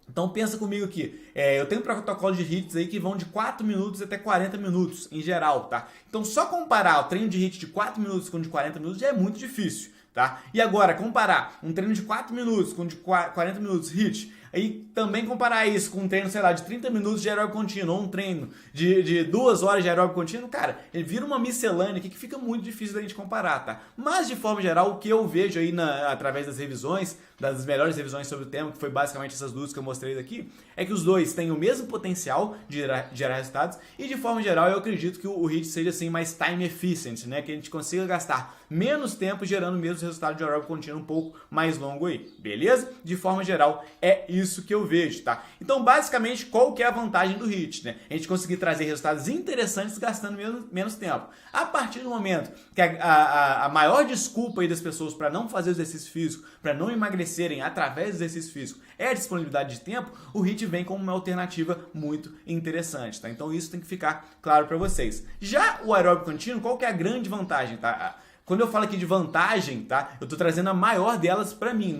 Então pensa comigo aqui, eu tenho protocolo de HIITs aí que vão de 4 minutos até 40 minutos em geral, tá? Então só comparar o treino de HIIT de 4 minutos com o de 40 minutos já é muito difícil, tá? E agora, comparar um treino de 4 minutos com o de 40 minutos HIIT, aí também comparar isso com um treino, sei lá, de 30 minutos de aeróbico contínuo, ou um treino de 2 horas de aeróbico contínuo, cara, ele vira uma miscelânea aqui que fica muito difícil da gente comparar, tá? Mas, de forma geral, o que eu vejo aí através das revisões, das melhores revisões sobre o tema, que foi basicamente essas duas que eu mostrei aqui, é que os dois têm o mesmo potencial de gerar resultados e, de forma geral, eu acredito que o HIIT seja, assim, mais time efficient, né? Que a gente consiga gastar menos tempo gerando o mesmo resultado de aeróbico contínuo um pouco mais longo aí, beleza? De forma geral, é isso que eu vejo, tá? Então, basicamente, qual que é a vantagem do HIIT, né? A gente conseguir trazer resultados interessantes gastando menos tempo. A partir do momento que a maior desculpa aí das pessoas para não fazer exercício físico, para não emagrecerem através do exercício físico, é a disponibilidade de tempo, o HIIT vem como uma alternativa muito interessante, tá? Então, isso tem que ficar claro para vocês. Já o aeróbico contínuo, qual que é a grande vantagem, tá? Quando eu falo aqui de vantagem, tá? Eu tô trazendo a maior delas para mim,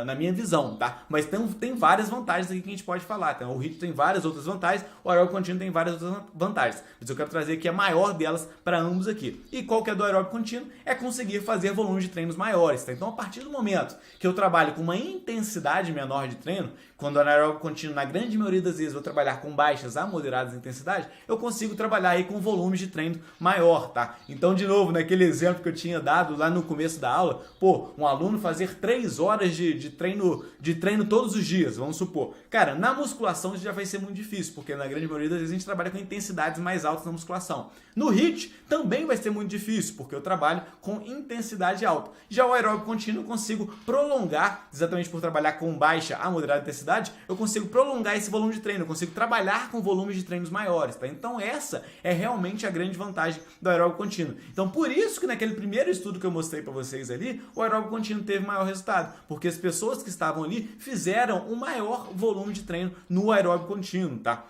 na minha visão, tá? Mas tem várias vantagens aqui que a gente pode falar, tá? O HIIT tem várias outras vantagens, o aeróbico contínuo tem várias outras vantagens. Mas eu quero trazer aqui a maior delas para ambos aqui. E qual que é do aeróbico contínuo? É conseguir fazer volumes de treinos maiores, tá? Então, a partir do momento que eu trabalho com uma intensidade menor de treino, quando o aeróbico contínuo, na grande maioria das vezes, eu vou trabalhar com baixas a moderadas intensidades, eu consigo trabalhar aí com volumes de treino maior, tá? Então, de novo, naquele exemplo que eu tinha dado lá no começo da aula, pô, um aluno fazer 3 horas de treino todos os dias, vamos supor. Cara, na musculação isso já vai ser muito difícil, porque na grande maioria das vezes a gente trabalha com intensidades mais altas na musculação. No HIIT também vai ser muito difícil, porque eu trabalho com intensidade alta. Já o aeróbico contínuo eu consigo prolongar, exatamente por trabalhar com baixa a moderada intensidade, eu consigo prolongar esse volume de treino, eu consigo trabalhar com volumes de treinos maiores, tá? Então essa é realmente a grande vantagem do aeróbico contínuo. Então por isso que naquele primeiro estudo que eu mostrei para vocês ali, o aeróbico contínuo teve maior resultado, porque as pessoas que estavam ali fizeram um maior volume de treino no aeróbico contínuo, tá?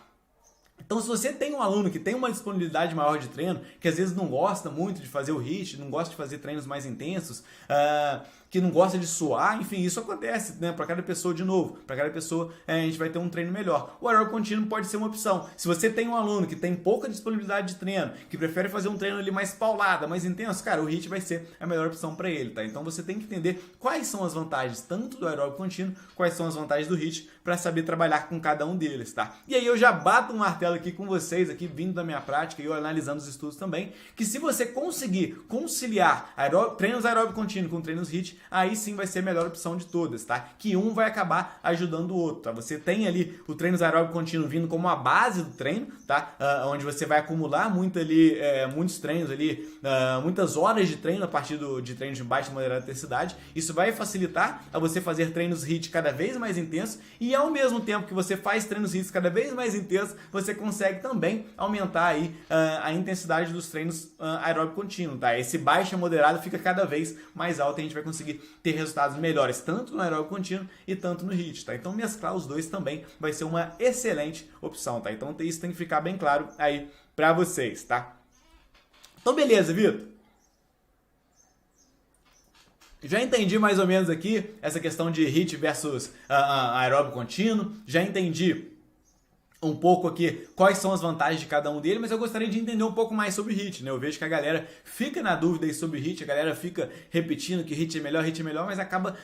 Então, se você tem um aluno que tem uma disponibilidade maior de treino, que às vezes não gosta muito de fazer o HIIT, não gosta de fazer treinos mais intensos, que não gosta de suar, enfim, isso acontece, né? Para cada pessoa de novo, para cada pessoa a gente vai ter um treino melhor. O aeróbico contínuo pode ser uma opção. Se você tem um aluno que tem pouca disponibilidade de treino, que prefere fazer um treino ali mais paulada, mais intenso, cara, o HIIT vai ser a melhor opção para ele, tá? Então você tem que entender quais são as vantagens tanto do aeróbico contínuo, quais são as vantagens do HIIT para saber trabalhar com cada um deles, tá? E aí eu já bato um martelo aqui com vocês, aqui vindo da minha prática e eu analisando os estudos também, que se você conseguir conciliar treinos aeróbico contínuo com treinos HIIT, aí sim vai ser a melhor opção de todas, tá? Que um vai acabar ajudando o outro, tá? Você tem ali o treino aeróbico contínuo vindo como a base do treino, tá? Onde você vai acumular muito ali, muitos treinos ali, muitas horas de treino a partir de treinos de baixa e moderada intensidade. Isso vai facilitar a você fazer treinos HIIT cada vez mais intensos e ao mesmo tempo que você faz treinos HIIT cada vez mais intensos, você consegue também aumentar aí a intensidade dos treinos aeróbico contínuo, tá? Esse baixa e moderado fica cada vez mais alto e a gente vai conseguir ter resultados melhores tanto no aeróbico contínuo e tanto no HIIT, tá? Então mesclar os dois também vai ser uma excelente opção, tá? Então isso tem que ficar bem claro aí pra vocês, tá? Então beleza, Vitor? Já entendi mais ou menos aqui essa questão de HIIT versus aeróbico contínuo, já entendi um pouco aqui quais são as vantagens de cada um deles, mas eu gostaria de entender um pouco mais sobre o HIIT, né? Eu vejo que a galera fica na dúvida aí sobre o HIIT, a galera fica repetindo que HIIT é melhor, mas acaba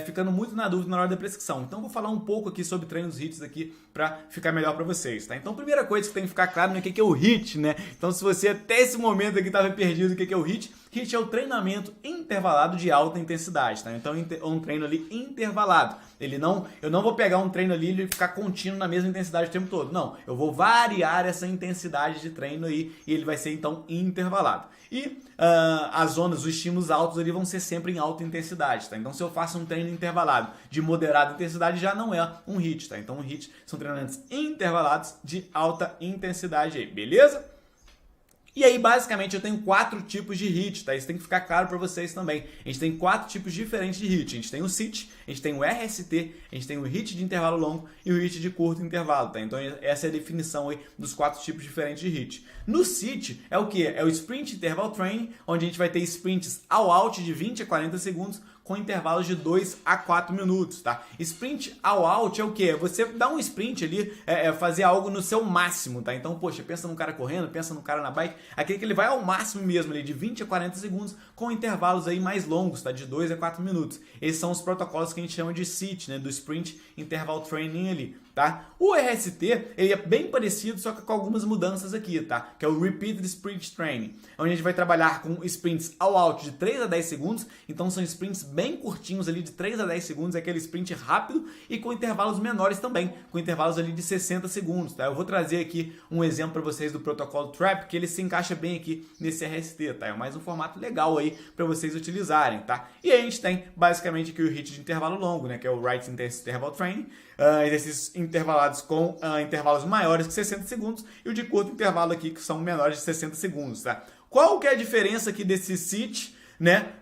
ficando muito na dúvida na hora da prescrição. Então eu vou falar um pouco aqui sobre treinos HIITs aqui para ficar melhor para vocês, tá? Então, primeira coisa que tem que ficar claro é o que é o HIIT, né? Então, se você até esse momento aqui estava perdido o que é o HIIT, HIIT é o treinamento intervalado de alta intensidade, tá? Então, é um treino ali intervalado. Eu não vou pegar um treino ali e ficar contínuo na mesma intensidade o tempo todo. Não, eu vou variar essa intensidade de treino aí e ele vai ser então intervalado. E as zonas, os estímulos altos ali vão ser sempre em alta intensidade, tá? Então se eu faço um treino intervalado de moderada intensidade já não é um HIIT, tá? Então um HIIT são treinamentos intervalados de alta intensidade aí, beleza? E aí, basicamente, eu tenho 4 tipos de HIIT, tá? Isso tem que ficar claro para vocês também. A gente tem 4 tipos diferentes de HIIT. A gente tem o CIT, a gente tem o RST, a gente tem o HIIT de intervalo longo e o HIIT de curto intervalo, tá? Então, essa é a definição aí dos 4 tipos diferentes de HIIT. No CIT, é o que? É o Sprint Interval Training, onde a gente vai ter sprints all out de 20 a 40 segundos, com intervalos de 2 a 4 minutos, tá? Sprint all out é o quê? Você dá um sprint ali, fazer algo no seu máximo, tá? Então, poxa, pensa num cara correndo, pensa num cara na bike, aquele que ele vai ao máximo mesmo ali, de 20 a 40 segundos, com intervalos aí mais longos, tá? De 2 a 4 minutos. Esses são os protocolos que a gente chama de CIT, né? Do Sprint Interval Training ali, tá? O RST, ele é bem parecido, só que com algumas mudanças aqui, tá? Que é o Repeated Sprint Training, onde a gente vai trabalhar com sprints all out de 3 a 10 segundos, então são sprints bem curtinhos ali, de 3 a 10 segundos, é aquele sprint rápido e com intervalos menores também, com intervalos ali de 60 segundos, tá? Eu vou trazer aqui um exemplo para vocês do protocolo TRAP, que ele se encaixa bem aqui nesse RST, tá? É mais um formato legal aí para vocês utilizarem, tá? E aí a gente tem basicamente aqui o HIIT de intervalo longo, né? Que é o Right Intense Interval Training, exercícios intervalados com intervalos maiores que 60 segundos e o de curto intervalo aqui que são menores de 60 segundos, tá? Qual que é a diferença aqui desse CIT né,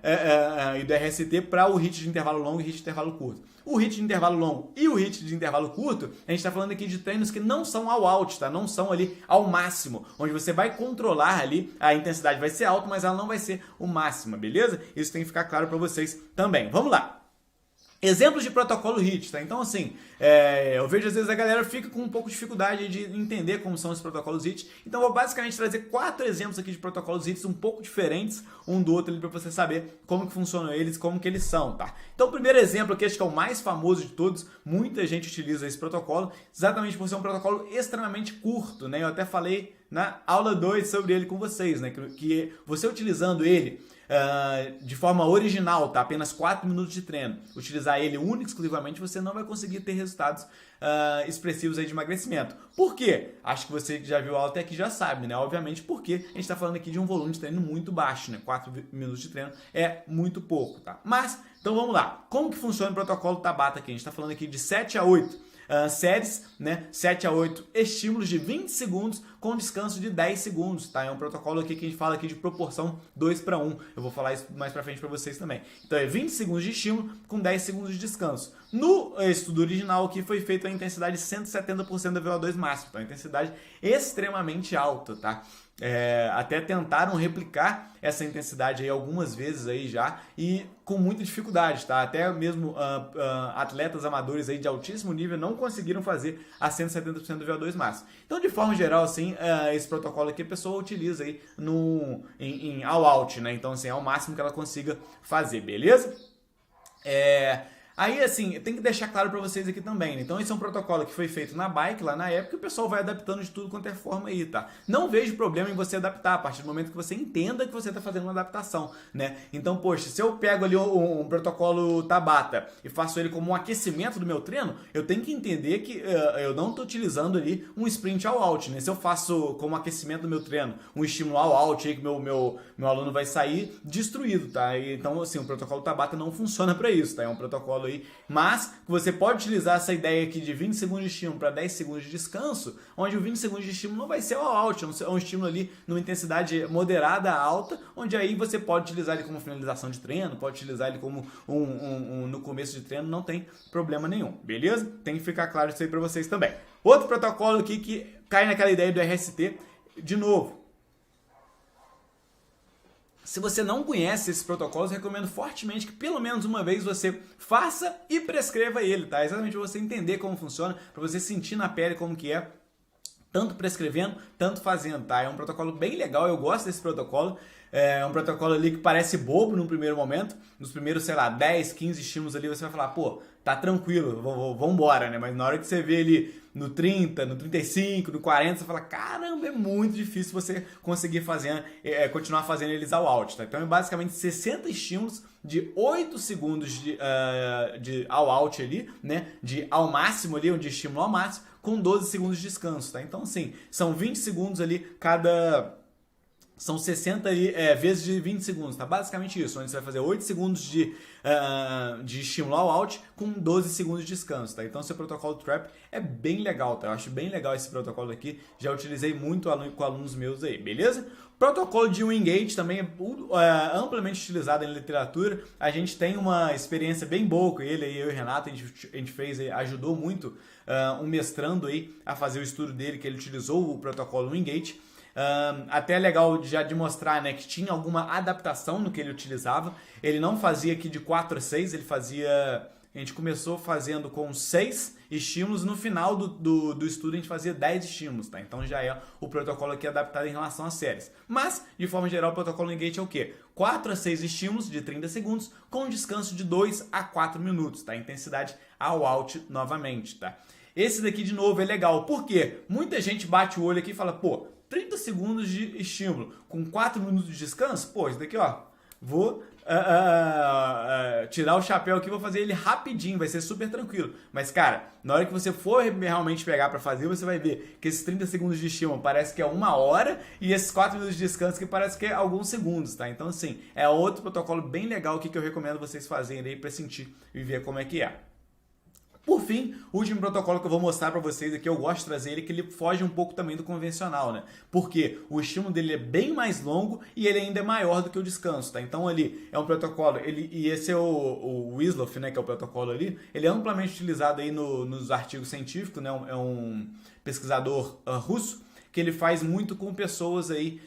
e do RST para o HIIT de intervalo longo e HIIT de intervalo curto. O HIIT de intervalo longo e o HIIT de intervalo curto, a gente está falando aqui de treinos que não são all out, tá? Não são ali ao máximo, onde você vai controlar ali, a intensidade vai ser alta, mas ela não vai ser o máximo, beleza? Isso tem que ficar claro para vocês também. Vamos lá. Exemplos de protocolo HIIT, tá? Então, assim, eu vejo às vezes a galera fica com um pouco de dificuldade de entender como são os protocolos HIIT. Então, eu vou basicamente trazer 4 exemplos aqui de protocolos HIIT um pouco diferentes um do outro ali para você saber como que funcionam eles, como que eles são, tá? Então, o primeiro exemplo aqui, acho que é o mais famoso de todos, muita gente utiliza esse protocolo, exatamente por ser um protocolo extremamente curto, né? Eu até falei na aula 2 sobre ele com vocês, né? Que você utilizando ele de forma original, tá? Apenas 4 minutos de treino. Utilizar ele único exclusivamente, você não vai conseguir ter resultados expressivos aí de emagrecimento. Por quê? Acho que você que já viu a aula até aqui já sabe, né? Obviamente porque a gente está falando aqui de um volume de treino muito baixo, né? 4 minutos de treino é muito pouco, tá? Mas, então vamos lá. Como que funciona o protocolo Tabata aqui? A gente está falando aqui de 7 a 8 séries, né? 7 a 8 estímulos de 20 segundos com descanso de 10 segundos, tá? É um protocolo aqui que a gente fala aqui de proporção 2:1. Eu vou falar isso mais pra frente pra vocês também. Então é 20 segundos de estímulo com 10 segundos de descanso. No estudo original aqui foi feito a intensidade de 170% da VO2 máximo, então a intensidade extremamente alta, tá? Até tentaram replicar essa intensidade aí algumas vezes aí já e com muita dificuldade, tá? Até mesmo atletas amadores aí de altíssimo nível não conseguiram fazer a 170% do VO2 máximo. Então, de forma geral, assim, esse protocolo aqui a pessoa utiliza aí em all out, né? Então, assim, é o máximo que ela consiga fazer, beleza? Aí, assim, tem que deixar claro para vocês aqui também, né? Então, esse é um protocolo que foi feito na bike, lá na época, e o pessoal vai adaptando de tudo quanto é forma aí, tá? Não vejo problema em você adaptar, a partir do momento que você entenda que você está fazendo uma adaptação, né? Então, poxa, se eu pego ali um protocolo Tabata e faço ele como um aquecimento do meu treino, eu tenho que entender que eu não estou utilizando ali um sprint all out, né? Se eu faço como aquecimento do meu treino um estímulo all out aí que meu aluno vai sair destruído, tá? Então, assim, o protocolo Tabata não funciona para isso, tá? É um protocolo aí, mas você pode utilizar essa ideia aqui de 20 segundos de estímulo para 10 segundos de descanso, onde o 20 segundos de estímulo não vai ser all out, é um estímulo ali numa intensidade moderada a alta, onde aí você pode utilizar ele como finalização de treino, pode utilizar ele como no começo de treino, não tem problema nenhum, beleza? Tem que ficar claro isso aí para vocês também. Outro protocolo aqui que cai naquela ideia do RST, de novo. Se você não conhece esses protocolos, eu recomendo fortemente que pelo menos uma vez você faça e prescreva ele, tá? Exatamente para você entender como funciona, para você sentir na pele como que é, tanto prescrevendo, tanto fazendo, tá? É um protocolo bem legal, eu gosto desse protocolo. É um protocolo ali que parece bobo no primeiro momento, nos primeiros, sei lá, 10, 15 estímulos ali, você vai falar, pô, tá tranquilo, vambora, né? Mas na hora que você vê ele no 30, no 35, no 40, você fala, caramba, é muito difícil você conseguir continuar fazendo eles all out, tá? Então é basicamente 60 estímulos de 8 segundos de all out ali, né? De ao máximo ali, de estímulo ao máximo, com 12 segundos de descanso, tá? Então, assim, são 20 segundos ali São 60 vezes de 20 segundos, tá? Basicamente isso, onde você vai fazer 8 segundos de estímulo all out com 12 segundos de descanso, tá? Então, seu protocolo TRAP é bem legal, tá? Eu acho bem legal esse protocolo aqui, já utilizei muito com alunos meus aí, beleza? Protocolo de Wingate também é amplamente utilizado em literatura. A gente tem uma experiência bem boa com ele, eu e o Renato, a gente fez, ajudou muito um mestrando aí a fazer o estudo dele, que ele utilizou o protocolo Wingate. Até é legal já de mostrar, né, que tinha alguma adaptação no que ele utilizava. Ele não fazia aqui de 4 a 6, ele fazia... A gente começou fazendo com 6 estímulos, no final do estudo a gente fazia 10 estímulos, tá? Então já é o protocolo aqui adaptado em relação às séries. Mas, de forma geral, o protocolo Wingate é o quê? 4 a 6 estímulos de 30 segundos com descanso de 2 a 4 minutos, tá? Intensidade all out novamente, tá? Esse daqui, de novo, é legal. Por quê? Muita gente bate o olho aqui e fala, pô, 30 segundos de estímulo com 4 minutos de descanso? Pô, isso daqui, ó, vou tirar o chapéu aqui, vou fazer ele rapidinho, vai ser super tranquilo. Mas, cara, na hora que você for realmente pegar pra fazer, você vai ver que esses 30 segundos de estímulo parece que é 1 hora e esses 4 minutos de descanso que parece que é alguns segundos, tá? Então, assim, é outro protocolo bem legal aqui que eu recomendo vocês fazerem aí pra sentir e ver como é que é. Por fim, o último protocolo que eu vou mostrar para vocês aqui, eu gosto de trazer ele, que ele foge um pouco também do convencional, né? Porque o estímulo dele é bem mais longo e ele ainda é maior do que o descanso, tá? Então ali é um protocolo, e esse é o Whisloff, né, que é o protocolo ali, ele é amplamente utilizado aí nos artigos científicos, né? É um pesquisador russo, que ele faz muito com pessoas aí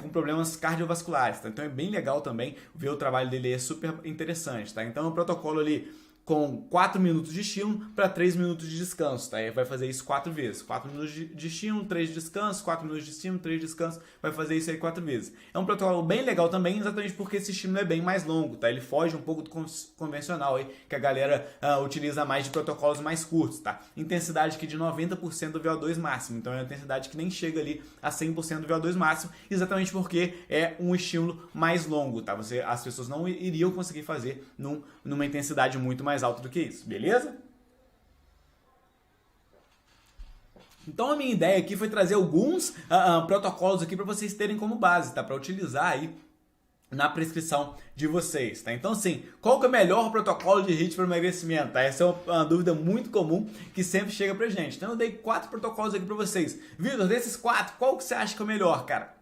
com problemas cardiovasculares, tá? Então é bem legal também, ver o trabalho dele é super interessante, tá? Então é um protocolo ali com 4 minutos de estímulo para 3 minutos de descanso, tá? Aí vai fazer isso 4 vezes. 4 minutos de estímulo, 3 de descanso, 4 minutos de estímulo, 3 de descanso, vai fazer isso aí 4 vezes. É um protocolo bem legal também, exatamente porque esse estímulo é bem mais longo, tá? Ele foge um pouco do convencional aí, que a galera utiliza mais de protocolos mais curtos, tá? Intensidade aqui de 90% do VO2 máximo, então é uma intensidade que nem chega ali a 100% do VO2 máximo, exatamente porque é um estímulo mais longo, tá? As pessoas não iriam conseguir fazer numa intensidade muito mais alto do que isso, beleza? Então a minha ideia aqui foi trazer alguns protocolos aqui para vocês terem como base, tá? Para utilizar aí na prescrição de vocês, tá? Então assim, qual que é o melhor protocolo de HIIT para emagrecimento, tá? Essa é uma dúvida muito comum que sempre chega pra gente. Então eu dei 4 protocolos aqui para vocês. Vitor, desses 4, qual que você acha que é o melhor, cara?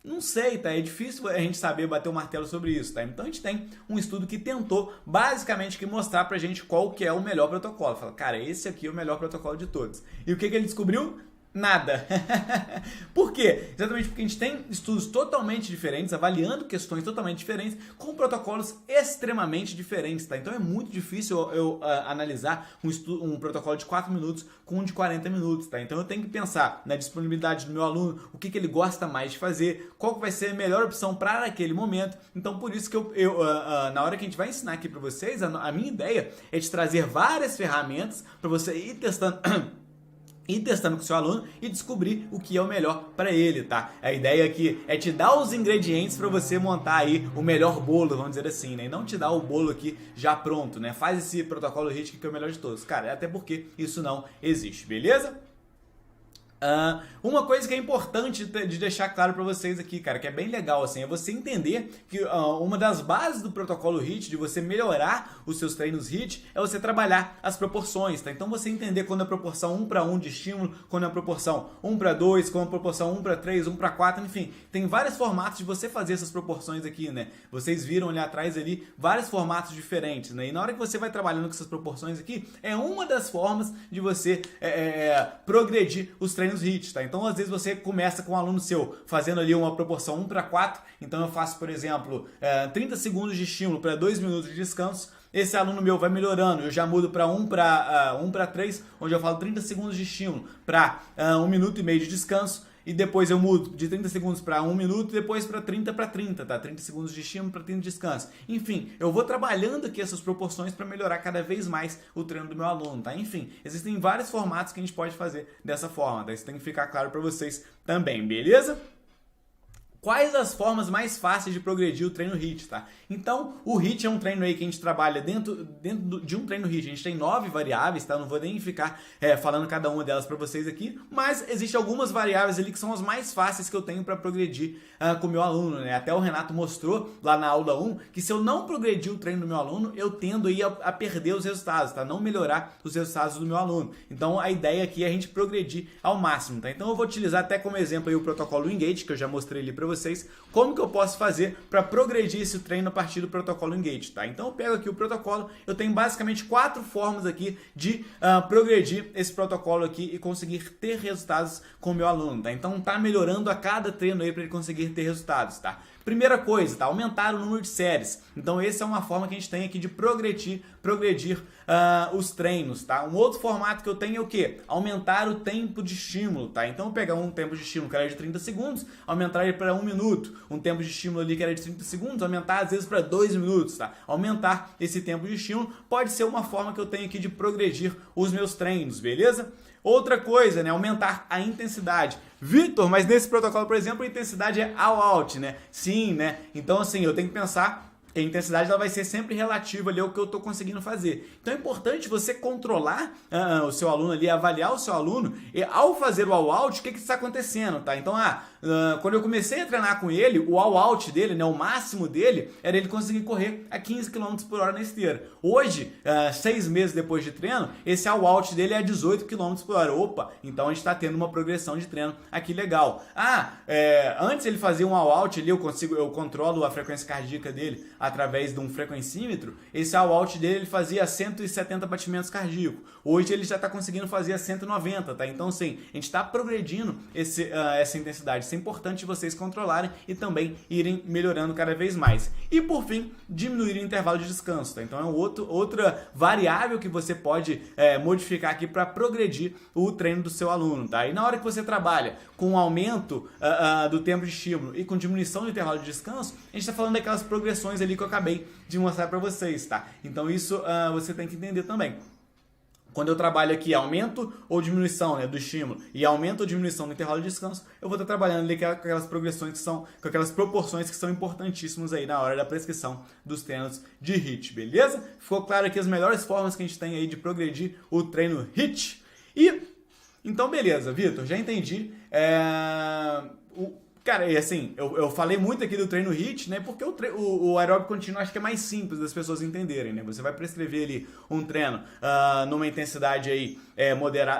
Não sei, tá? É difícil a gente saber bater o martelo sobre isso, tá? Então a gente tem um estudo que tentou basicamente que mostrar pra gente qual que é o melhor protocolo. Fala, cara, esse aqui é o melhor protocolo de todos. E o que ele descobriu? Nada. Por quê? Exatamente porque a gente tem estudos totalmente diferentes, avaliando questões totalmente diferentes, com protocolos extremamente diferentes, tá? Então é muito difícil eu analisar um protocolo de 4 minutos com um de 40 minutos, tá? Então eu tenho que pensar na disponibilidade do meu aluno, o que ele gosta mais de fazer, qual que vai ser a melhor opção para aquele momento. Então por isso que na hora que a gente vai ensinar aqui para vocês, a minha ideia é de trazer várias ferramentas para você ir testando com o seu aluno e descobrir o que é o melhor para ele, tá? A ideia aqui é te dar os ingredientes para você montar aí o melhor bolo, vamos dizer assim, né? E não te dar o bolo aqui já pronto, né? Faz esse protocolo HIIT que é o melhor de todos. Cara, até porque isso não existe, beleza? Uma coisa que é importante de deixar claro para vocês aqui, cara, que é bem legal, assim, é você entender que uma das bases do protocolo HIIT, de você melhorar os seus treinos HIIT, é você trabalhar as proporções, tá? Então você entender quando é proporção 1 para 1 de estímulo, quando é proporção 1 para 2, quando é proporção 1 para 3, 1 para 4, enfim, tem vários formatos de você fazer essas proporções aqui, né? Vocês viram ali atrás ali vários formatos diferentes, né? E na hora que você vai trabalhando com essas proporções aqui, é uma das formas de você progredir os treinos HIIT, tá? Então às vezes você começa com um aluno seu fazendo ali uma proporção 1 para 4, então eu faço, por exemplo, 30 segundos de estímulo para 2 minutos de descanso. Esse aluno meu vai melhorando, eu já mudo para 1 para 3, onde eu falo 30 segundos de estímulo para 1 minuto e meio de descanso. E depois eu mudo de 30 segundos para 1 minuto e depois para 30, tá? 30 segundos de estímulo para 30 de descanso. Enfim, eu vou trabalhando aqui essas proporções para melhorar cada vez mais o treino do meu aluno, tá? Enfim, existem vários formatos que a gente pode fazer dessa forma, tá? Isso tem que ficar claro para vocês também, beleza? Quais as formas mais fáceis de progredir o treino HIIT, tá? Então, o HIIT é um treino aí que a gente trabalha dentro de um treino HIIT. A gente tem 9 variáveis, tá? Eu não vou nem ficar falando cada uma delas para vocês aqui, mas existem algumas variáveis ali que são as mais fáceis que eu tenho para progredir com o meu aluno, né? Até o Renato mostrou lá na aula 1 que se eu não progredir o treino do meu aluno, eu tendo aí a perder os resultados, tá? Não melhorar os resultados do meu aluno. Então, a ideia aqui é a gente progredir ao máximo, tá? Então, eu vou utilizar até como exemplo aí o protocolo Engage, que eu já mostrei ali para vocês, como que eu posso fazer para progredir esse treino a partir do protocolo Engage, tá? Então eu pego aqui o protocolo, eu tenho basicamente 4 formas aqui de progredir esse protocolo aqui e conseguir ter resultados com o meu aluno, tá? Então tá melhorando a cada treino aí para ele conseguir ter resultados, tá? Primeira coisa, tá? Aumentar o número de séries. Então essa é uma forma que a gente tem aqui de progredir os treinos, tá? Um outro formato que eu tenho é o quê? Aumentar o tempo de estímulo, tá? Então eu pegar um tempo de estímulo que era de 30 segundos, aumentar ele para 1 minuto. Um tempo de estímulo ali que era de 30 segundos, aumentar às vezes para 2 minutos, tá? Aumentar esse tempo de estímulo pode ser uma forma que eu tenho aqui de progredir os meus treinos, beleza? Outra coisa, né? Aumentar a intensidade. Vitor, mas nesse protocolo, por exemplo, a intensidade é all out, né? Sim, né? Então, assim, eu tenho que pensar a intensidade ela vai ser sempre relativa ali ao que eu estou conseguindo fazer. Então é importante você controlar o seu aluno ali, avaliar o seu aluno e ao fazer o all-out, o que está acontecendo, tá? Então, quando eu comecei a treinar com ele, o all-out dele, né, o máximo dele, era ele conseguir correr a 15 km por hora na esteira. Hoje, 6 meses depois de treino, esse all-out dele é a 18 km por hora. Opa, então a gente está tendo uma progressão de treino aqui legal. Antes ele fazia um all-out ali, eu controlo a frequência cardíaca dele através de um frequencímetro. Esse all-out dele ele fazia 170 batimentos cardíacos. Hoje ele já está conseguindo fazer a 190, tá? Então, sim, a gente está progredindo essa intensidade. Isso é importante vocês controlarem e também irem melhorando cada vez mais. E, por fim, diminuir o intervalo de descanso, tá? Então, é outra variável que você pode modificar aqui para progredir o treino do seu aluno, tá? E na hora que você trabalha com aumento do tempo de estímulo e com diminuição do intervalo de descanso, a gente está falando daquelas progressões ali que eu acabei de mostrar para vocês, tá? Então isso você tem que entender também. Quando eu trabalho aqui aumento ou diminuição, né, do estímulo e aumento ou diminuição do intervalo de descanso, eu vou estar trabalhando ali com aquelas progressões com aquelas proporções que são importantíssimas aí na hora da prescrição dos treinos de HIIT, beleza? Ficou claro aqui as melhores formas que a gente tem aí de progredir o treino HIIT. Então beleza, Vitor, já entendi. Cara, e assim, eu falei muito aqui do treino HIIT, né? Porque o aeróbico contínuo acho que é mais simples das pessoas entenderem, né? Você vai prescrever ali um treino numa intensidade aí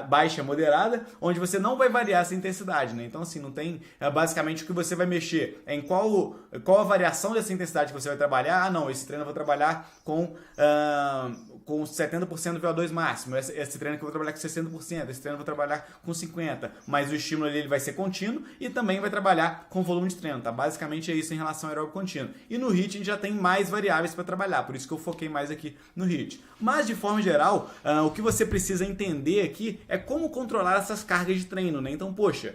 baixa, moderada, onde você não vai variar essa intensidade, né? Então, assim, não tem... basicamente, o que você vai mexer é em qual a variação dessa intensidade que você vai trabalhar. Não, esse treino eu vou trabalhar com 70% do VO2 máximo. Esse treino que eu vou trabalhar com 60%. Esse treino eu vou trabalhar com 50%. Mas o estímulo ali ele vai ser contínuo e também vai trabalhar com volume de treino, tá? Basicamente é isso em relação ao aeróbico contínuo. E no HIIT a gente já tem mais variáveis para trabalhar, por isso que eu foquei mais aqui no HIIT. Mas de forma geral, o que você precisa entender aqui é como controlar essas cargas de treino, né? Então, poxa,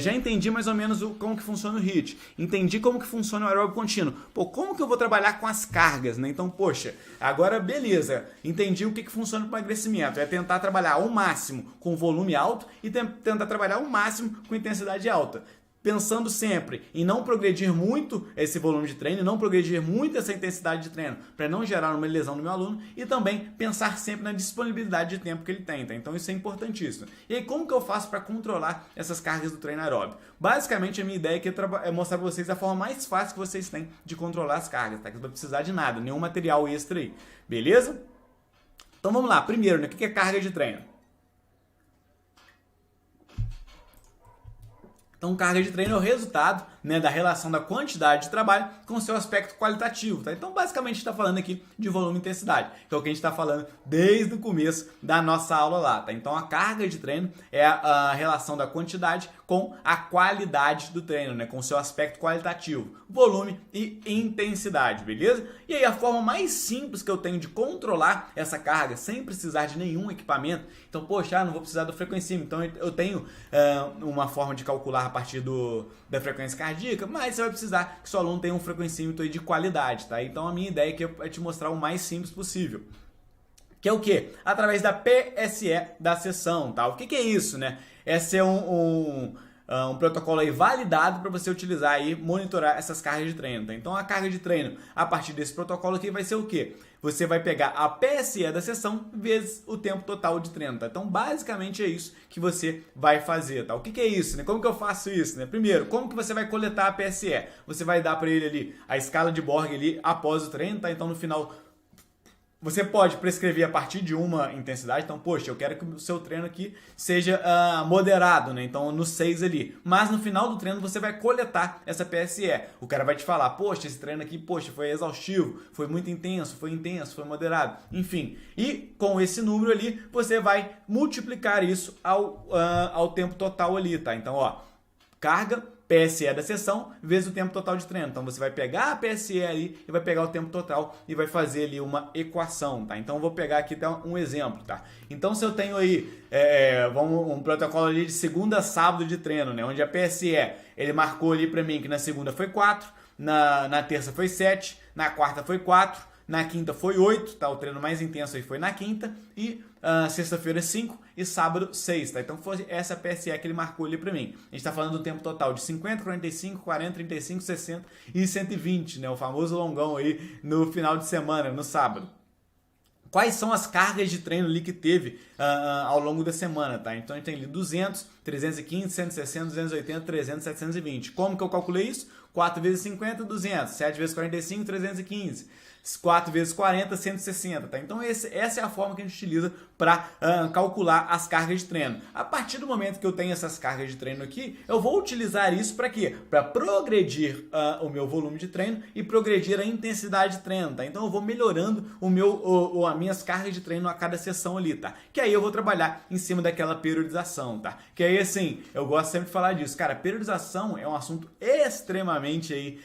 já entendi mais ou menos como que funciona o HIIT, entendi como que funciona o aeróbico contínuo. Pô, como que eu vou trabalhar com as cargas, né? Então, poxa, agora beleza, entendi o que funciona para o emagrecimento. É tentar trabalhar ao máximo com volume alto e tentar trabalhar ao máximo com intensidade alta. Pensando sempre em não progredir muito esse volume de treino, não progredir muito essa intensidade de treino para não gerar uma lesão no meu aluno e também pensar sempre na disponibilidade de tempo que ele tem, tá? Então isso é importantíssimo. E aí como que eu faço para controlar essas cargas do treino aeróbico? Basicamente a minha ideia aqui é mostrar para vocês a forma mais fácil que vocês têm de controlar as cargas, tá? Que não vai precisar de nada, nenhum material extra aí, beleza? Então vamos lá, primeiro, né? O que é carga de treino? Então, carga de treino é o resultado, né, da relação da quantidade de trabalho com o seu aspecto qualitativo, tá? Então, basicamente, a gente está falando aqui de volume e intensidade, que é o que a gente está falando desde o começo da nossa aula lá, tá? Então, a carga de treino é a relação da quantidade com a qualidade do treino, né, com o seu aspecto qualitativo, volume e intensidade, beleza? E aí, a forma mais simples que eu tenho de controlar essa carga sem precisar de nenhum equipamento, então, poxa, não vou precisar do frequencímetro, então eu tenho uma forma de calcular a partir da frequência cardíaca, mas você vai precisar que seu aluno tenha um frequencímetro aí de qualidade, tá? Então a minha ideia aqui é te mostrar o mais simples possível. Que é o quê? Através da PSE da sessão, tá? O que é isso, né? Esse é um protocolo aí validado para você utilizar e monitorar essas cargas de treino, tá? Então a carga de treino a partir desse protocolo aqui vai ser o quê? Você vai pegar a PSE da sessão vezes o tempo total de treino, tá? Então basicamente é isso que você vai fazer, tá? O que é isso, né? Como que eu faço isso, né? Primeiro, como que você vai coletar a PSE? Você vai dar para ele ali a escala de Borg ali após o treino, tá? Então no final você pode prescrever a partir de uma intensidade. Então, poxa, eu quero que o seu treino aqui seja moderado, né? Então, no 6 ali. Mas no final do treino, você vai coletar essa PSE. O cara vai te falar, poxa, esse treino aqui, poxa, foi exaustivo, foi muito intenso, foi moderado. Enfim, e com esse número ali, você vai multiplicar isso ao tempo total ali, tá? Então, ó, carga PSE da sessão vezes o tempo total de treino. Então você vai pegar a PSE ali e vai pegar o tempo total e vai fazer ali uma equação, tá? Então eu vou pegar aqui até um exemplo, tá? Então se eu tenho aí um protocolo ali de segunda a sábado de treino, né? Onde a PSE, ele marcou ali para mim que na segunda foi 4, na terça foi 7, na quarta foi 4, na quinta foi 8, tá? O treino mais intenso aí foi na quinta, e sexta-feira 5 e sábado 6, tá? Então foi essa PSE que ele marcou ali pra mim. A gente tá falando do tempo total de 50, 45, 40, 35, 60 e 120, né? O famoso longão aí no final de semana, no sábado. Quais são as cargas de treino ali que teve ao longo da semana, tá? Então a gente tem ali 200, 315, 160, 280, 300, 720. Como que eu calculei isso? 4 vezes 50, 200. 7 vezes 45, 315. 4 vezes 40, 160, tá? Então essa é a forma que a gente utiliza para calcular as cargas de treino. A partir do momento que eu tenho essas cargas de treino aqui, eu vou utilizar isso para quê? Para progredir o meu volume de treino e progredir a intensidade de treino, tá? Então eu vou melhorando as minhas cargas de treino a cada sessão ali, tá? Que aí eu vou trabalhar em cima daquela periodização, tá? Que aí assim, eu gosto sempre de falar disso, cara, periodização é um assunto extremamente aí,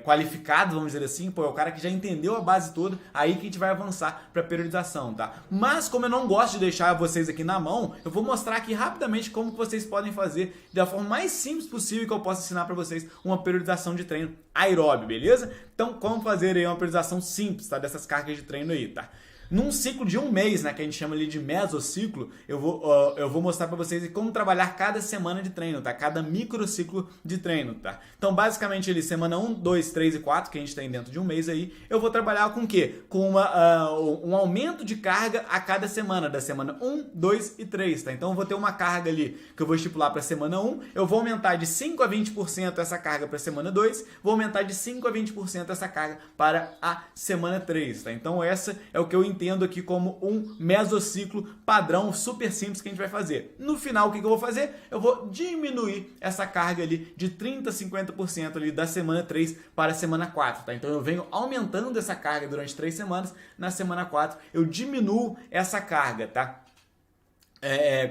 qualificado, vamos dizer assim, pô, é o cara que já entendeu a base toda, aí que a gente vai avançar para periodização, tá? Mas como eu não gosto de deixar vocês aqui na mão, eu vou mostrar aqui rapidamente como que vocês podem fazer da forma mais simples possível que eu possa ensinar para vocês uma periodização de treino aeróbio, beleza? Então, como fazer aí uma periodização simples, tá? Dessas cargas de treino aí, tá? Num ciclo de um mês, né, que a gente chama ali de mesociclo, eu vou mostrar para vocês como trabalhar cada semana de treino, tá? Cada microciclo de treino, tá? Então, basicamente, ali, semana 1, 2, 3 e 4, que a gente tem dentro de um mês aí, eu vou trabalhar com o quê? Com um aumento de carga a cada semana, da semana 1, 2 e 3, tá? Então, eu vou ter uma carga ali que eu vou estipular para semana 1, eu vou aumentar de 5 a 20% essa carga para semana 2, vou aumentar de 5 a 20% essa carga para a semana 3, tá? Então, essa é o que eu entendo aqui como um mesociclo padrão super simples que a gente vai fazer. No final, o que eu vou fazer? Eu vou diminuir essa carga ali de 30% a 50% ali da semana 3 para a semana 4, tá? Então eu venho aumentando essa carga durante 3 semanas, na semana 4 eu diminuo essa carga, tá?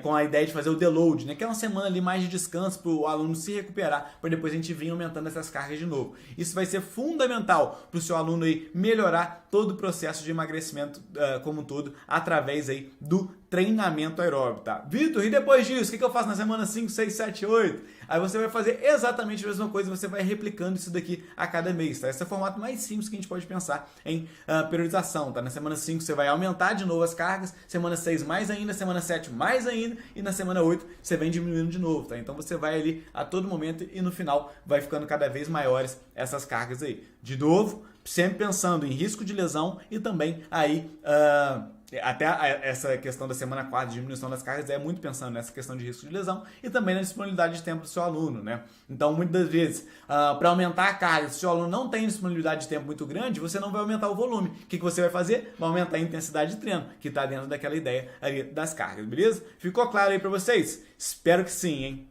Com a ideia de fazer o deload, né? Que é uma semana ali mais de descanso para o aluno se recuperar, para depois a gente vir aumentando essas cargas de novo. Isso vai ser fundamental para o seu aluno aí melhorar todo o processo de emagrecimento como um todo, através aí do treinamento aeróbico, tá? Vitor, e depois disso, o que eu faço na semana 5, 6, 7, 8? Aí você vai fazer exatamente a mesma coisa, você vai replicando isso daqui a cada mês, tá? Esse é o formato mais simples que a gente pode pensar em periodização, tá? Na semana 5 você vai aumentar de novo as cargas, semana 6 mais ainda, semana 7 mais ainda, e na semana 8 você vem diminuindo de novo, tá? Então você vai ali a todo momento e no final vai ficando cada vez maiores essas cargas aí. De novo, sempre pensando em risco de lesão e também aí... até essa questão da semana 4 de diminuição das cargas é muito pensando nessa questão de risco de lesão e também na disponibilidade de tempo do seu aluno, né? Então, muitas vezes, para aumentar a carga, se o seu aluno não tem disponibilidade de tempo muito grande, você não vai aumentar o volume. O que você vai fazer? Vai aumentar a intensidade de treino, que está dentro daquela ideia ali das cargas, beleza? Ficou claro aí para vocês? Espero que sim, hein?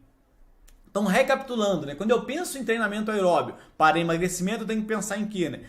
Então, recapitulando, né? Quando eu penso em treinamento aeróbio para emagrecimento, eu tenho que pensar em quê, né?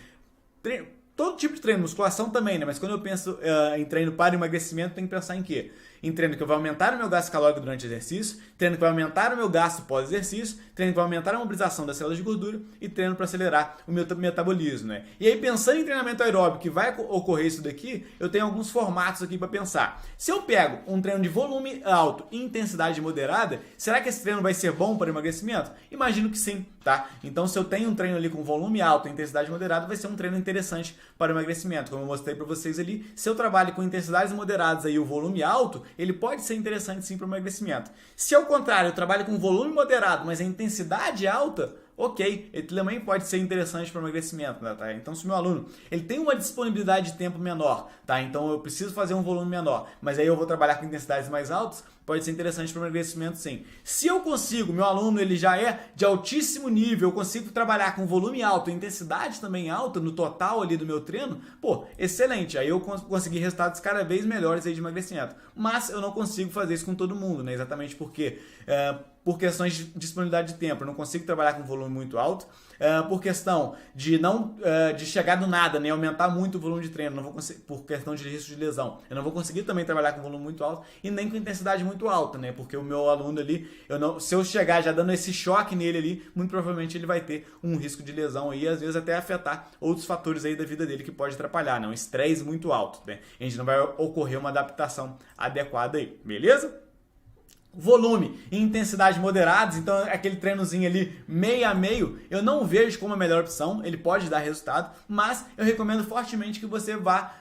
Todo tipo de treino, musculação também, né? Mas quando eu penso em treino para emagrecimento, tem que pensar em quê? Em treino que vai aumentar o meu gasto calórico durante o exercício, treino que vai aumentar o meu gasto pós-exercício, treino que vai aumentar a mobilização das células de gordura e treino para acelerar o meu metabolismo, né? E aí, pensando em treinamento aeróbico que vai ocorrer isso daqui, eu tenho alguns formatos aqui para pensar. Se eu pego um treino de volume alto e intensidade moderada, será que esse treino vai ser bom para emagrecimento? Imagino que sim, tá? Então, se eu tenho um treino ali com volume alto e intensidade moderada, vai ser um treino interessante para o emagrecimento. Como eu mostrei para vocês ali, se eu trabalho com intensidades moderadas e o volume alto, ele pode ser interessante sim para o emagrecimento. Se ao contrário, eu trabalho com volume moderado, mas a intensidade alta, ok, ele também pode ser interessante para o emagrecimento, né, tá? Então, se o meu aluno ele tem uma disponibilidade de tempo menor, tá? Então, eu preciso fazer um volume menor, mas aí eu vou trabalhar com intensidades mais altas, pode ser interessante para o emagrecimento, sim. Se eu consigo, meu aluno ele já é de altíssimo nível, eu consigo trabalhar com volume alto, intensidade também alta no total ali do meu treino, pô, excelente. Aí eu consegui resultados cada vez melhores aí de emagrecimento. Mas eu não consigo fazer isso com todo mundo, né? Exatamente porque por questões de disponibilidade de tempo, eu não consigo trabalhar com volume muito alto. Por questão de de chegar do nada, né, aumentar muito o volume de treino, não vou conseguir, por questão de risco de lesão, eu não vou conseguir também trabalhar com volume muito alto e nem com intensidade muito alta, né, porque o meu aluno ali, se eu chegar já dando esse choque nele ali, muito provavelmente ele vai ter um risco de lesão aí, às vezes até afetar outros fatores aí da vida dele que pode atrapalhar, né, um estresse muito alto, né, a gente não vai ocorrer uma adaptação adequada aí, beleza? Volume e intensidade moderados, então aquele treinozinho ali meio a meio, eu não vejo como a melhor opção, ele pode dar resultado, mas eu recomendo fortemente que você vá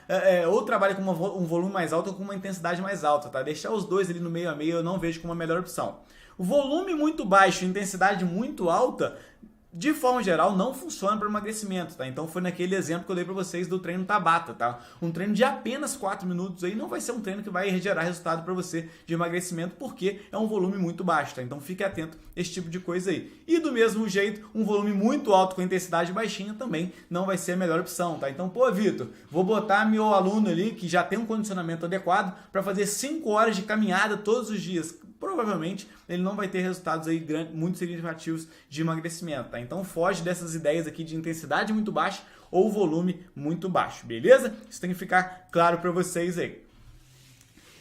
ou trabalhe com um volume mais alto ou com uma intensidade mais alta, tá? Deixar os dois ali no meio a meio eu não vejo como a melhor opção. O volume muito baixo e intensidade muito alta, de forma geral, não funciona para emagrecimento, tá? Então foi naquele exemplo que eu dei para vocês do treino Tabata, tá? Um treino de apenas 4 minutos aí não vai ser um treino que vai gerar resultado para você de emagrecimento, porque é um volume muito baixo, tá? Então fique atento a esse tipo de coisa aí. E do mesmo jeito, um volume muito alto com intensidade baixinha também não vai ser a melhor opção, tá? Então, pô, Vitor, vou botar meu aluno ali que já tem um condicionamento adequado para fazer 5 horas de caminhada todos os dias. Provavelmente ele não vai ter resultados aí muito significativos de emagrecimento, tá? Então foge dessas ideias aqui de intensidade muito baixa ou volume muito baixo, beleza? Isso tem que ficar claro para vocês aí.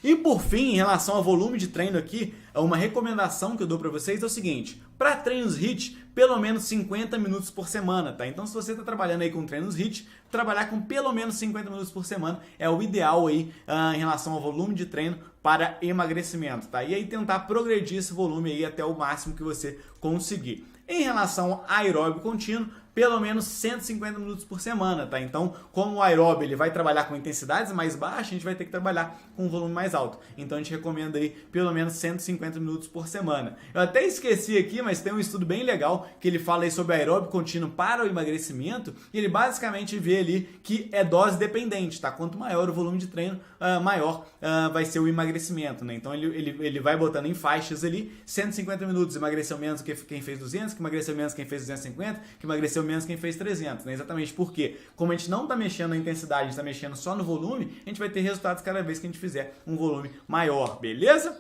E por fim, em relação ao volume de treino aqui, uma recomendação que eu dou para vocês é o seguinte: para treinos HIIT, pelo menos 50 minutos por semana, tá? Então se você está trabalhando aí com treinos HIIT, trabalhar com pelo menos 50 minutos por semana é o ideal aí em relação ao volume de treino para emagrecimento, tá? E aí tentar progredir esse volume aí até o máximo que você conseguir. Em relação a aeróbio contínuo, pelo menos 150 minutos por semana, tá? Então, como o aeróbio ele vai trabalhar com intensidades mais baixas, a gente vai ter que trabalhar com um volume mais alto. Então, a gente recomenda aí pelo menos 150 minutos por semana. Eu até esqueci aqui, mas tem um estudo bem legal que ele fala aí sobre aeróbio contínuo para o emagrecimento e ele basicamente vê ali que é dose dependente, tá? Quanto maior o volume de treino, maior vai ser o emagrecimento, né? Então, ele vai botando em faixas ali, 150 minutos emagreceu menos que quem fez 200, que emagreceu menos quem fez 250, que emagreceu menos quem fez 300, né? Exatamente porque, como a gente não está mexendo na intensidade, a gente está mexendo só no volume, a gente vai ter resultados cada vez que a gente fizer um volume maior, beleza?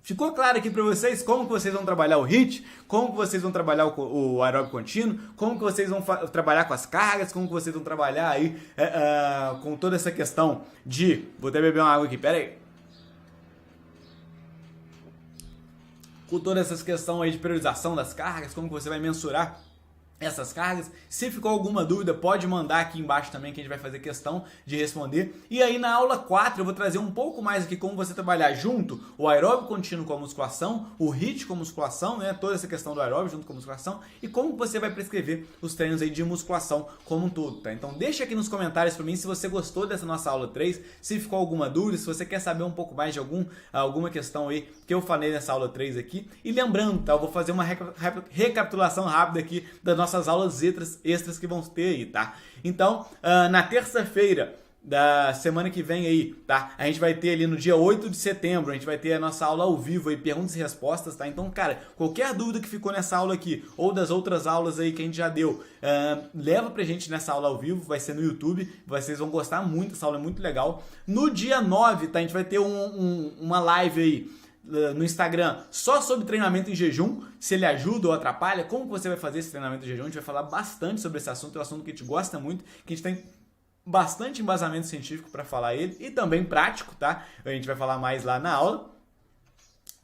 Ficou claro aqui para vocês como que vocês vão trabalhar o HIIT, como que vocês vão trabalhar o aeróbio contínuo, como que vocês vão trabalhar com as cargas, como que vocês vão trabalhar aí com toda essa questão de... Vou até beber uma água aqui, pera aí. Com toda essa questão aí de priorização das cargas, como que você vai mensurar essas cargas. Se ficou alguma dúvida, pode mandar aqui embaixo também que a gente vai fazer questão de responder. E aí na aula 4 eu vou trazer um pouco mais aqui como você trabalhar junto o aeróbio contínuo com a musculação, o HIIT com musculação, né? Toda essa questão do aeróbio junto com a musculação e como você vai prescrever os treinos aí de musculação como um todo, tá? Então deixa aqui nos comentários para mim se você gostou dessa nossa aula 3, se ficou alguma dúvida, se você quer saber um pouco mais de alguma questão aí que eu falei nessa aula 3 aqui. E lembrando, tá? Eu vou fazer uma recapitulação rápida aqui das nossas aulas extras que vão ter aí, tá? Então, na terça-feira da semana que vem aí, tá? A gente vai ter ali no dia 8 de setembro, a gente vai ter a nossa aula ao vivo aí, perguntas e respostas, tá? Então, cara, qualquer dúvida que ficou nessa aula aqui, ou das outras aulas aí que a gente já deu, leva pra gente nessa aula ao vivo, vai ser no YouTube, vocês vão gostar muito, essa aula é muito legal. No dia 9, tá? A gente vai ter uma live aí no Instagram só sobre treinamento em jejum, se ele ajuda ou atrapalha, como você vai fazer esse treinamento em jejum, a gente vai falar bastante sobre esse assunto, é um assunto que a gente gosta muito, que a gente tem bastante embasamento científico para falar ele e também prático, tá? A gente vai falar mais lá na aula.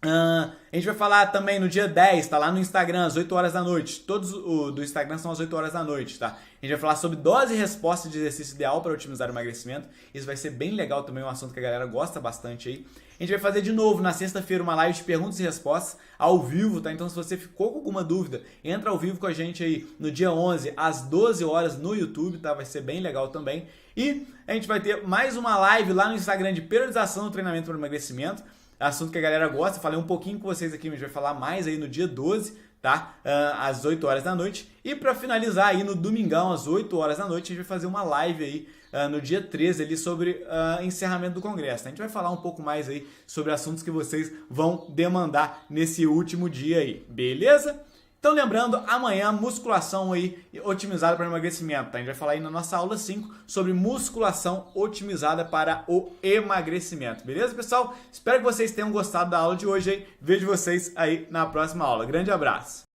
A gente vai falar também no dia 10, tá lá no Instagram, às 8 horas da noite. Todos do Instagram são às 8 horas da noite, tá? A gente vai falar sobre dose e resposta de exercício ideal para otimizar o emagrecimento. Isso vai ser bem legal também, um assunto que a galera gosta bastante aí. A gente vai fazer de novo na sexta-feira uma live de perguntas e respostas ao vivo, tá? Então se você ficou com alguma dúvida, entra ao vivo com a gente aí no dia 11 às 12 horas no YouTube, tá? Vai ser bem legal também. E a gente vai ter mais uma live lá no Instagram de periodização do treinamento para emagrecimento. Assunto que a galera gosta, falei um pouquinho com vocês aqui, mas a gente vai falar mais aí no dia 12, tá? Às 8 horas da noite. E para finalizar aí no domingão, às 8 horas da noite, a gente vai fazer uma live aí no dia 13 ali sobre encerramento do congresso. A gente vai falar um pouco mais aí sobre assuntos que vocês vão demandar nesse último dia aí, beleza? Então lembrando, amanhã musculação aí otimizada para emagrecimento, tá? A gente vai falar aí na nossa aula 5 sobre musculação otimizada para o emagrecimento, beleza, pessoal? Espero que vocês tenham gostado da aula de hoje aí. Vejo vocês aí na próxima aula. Grande abraço!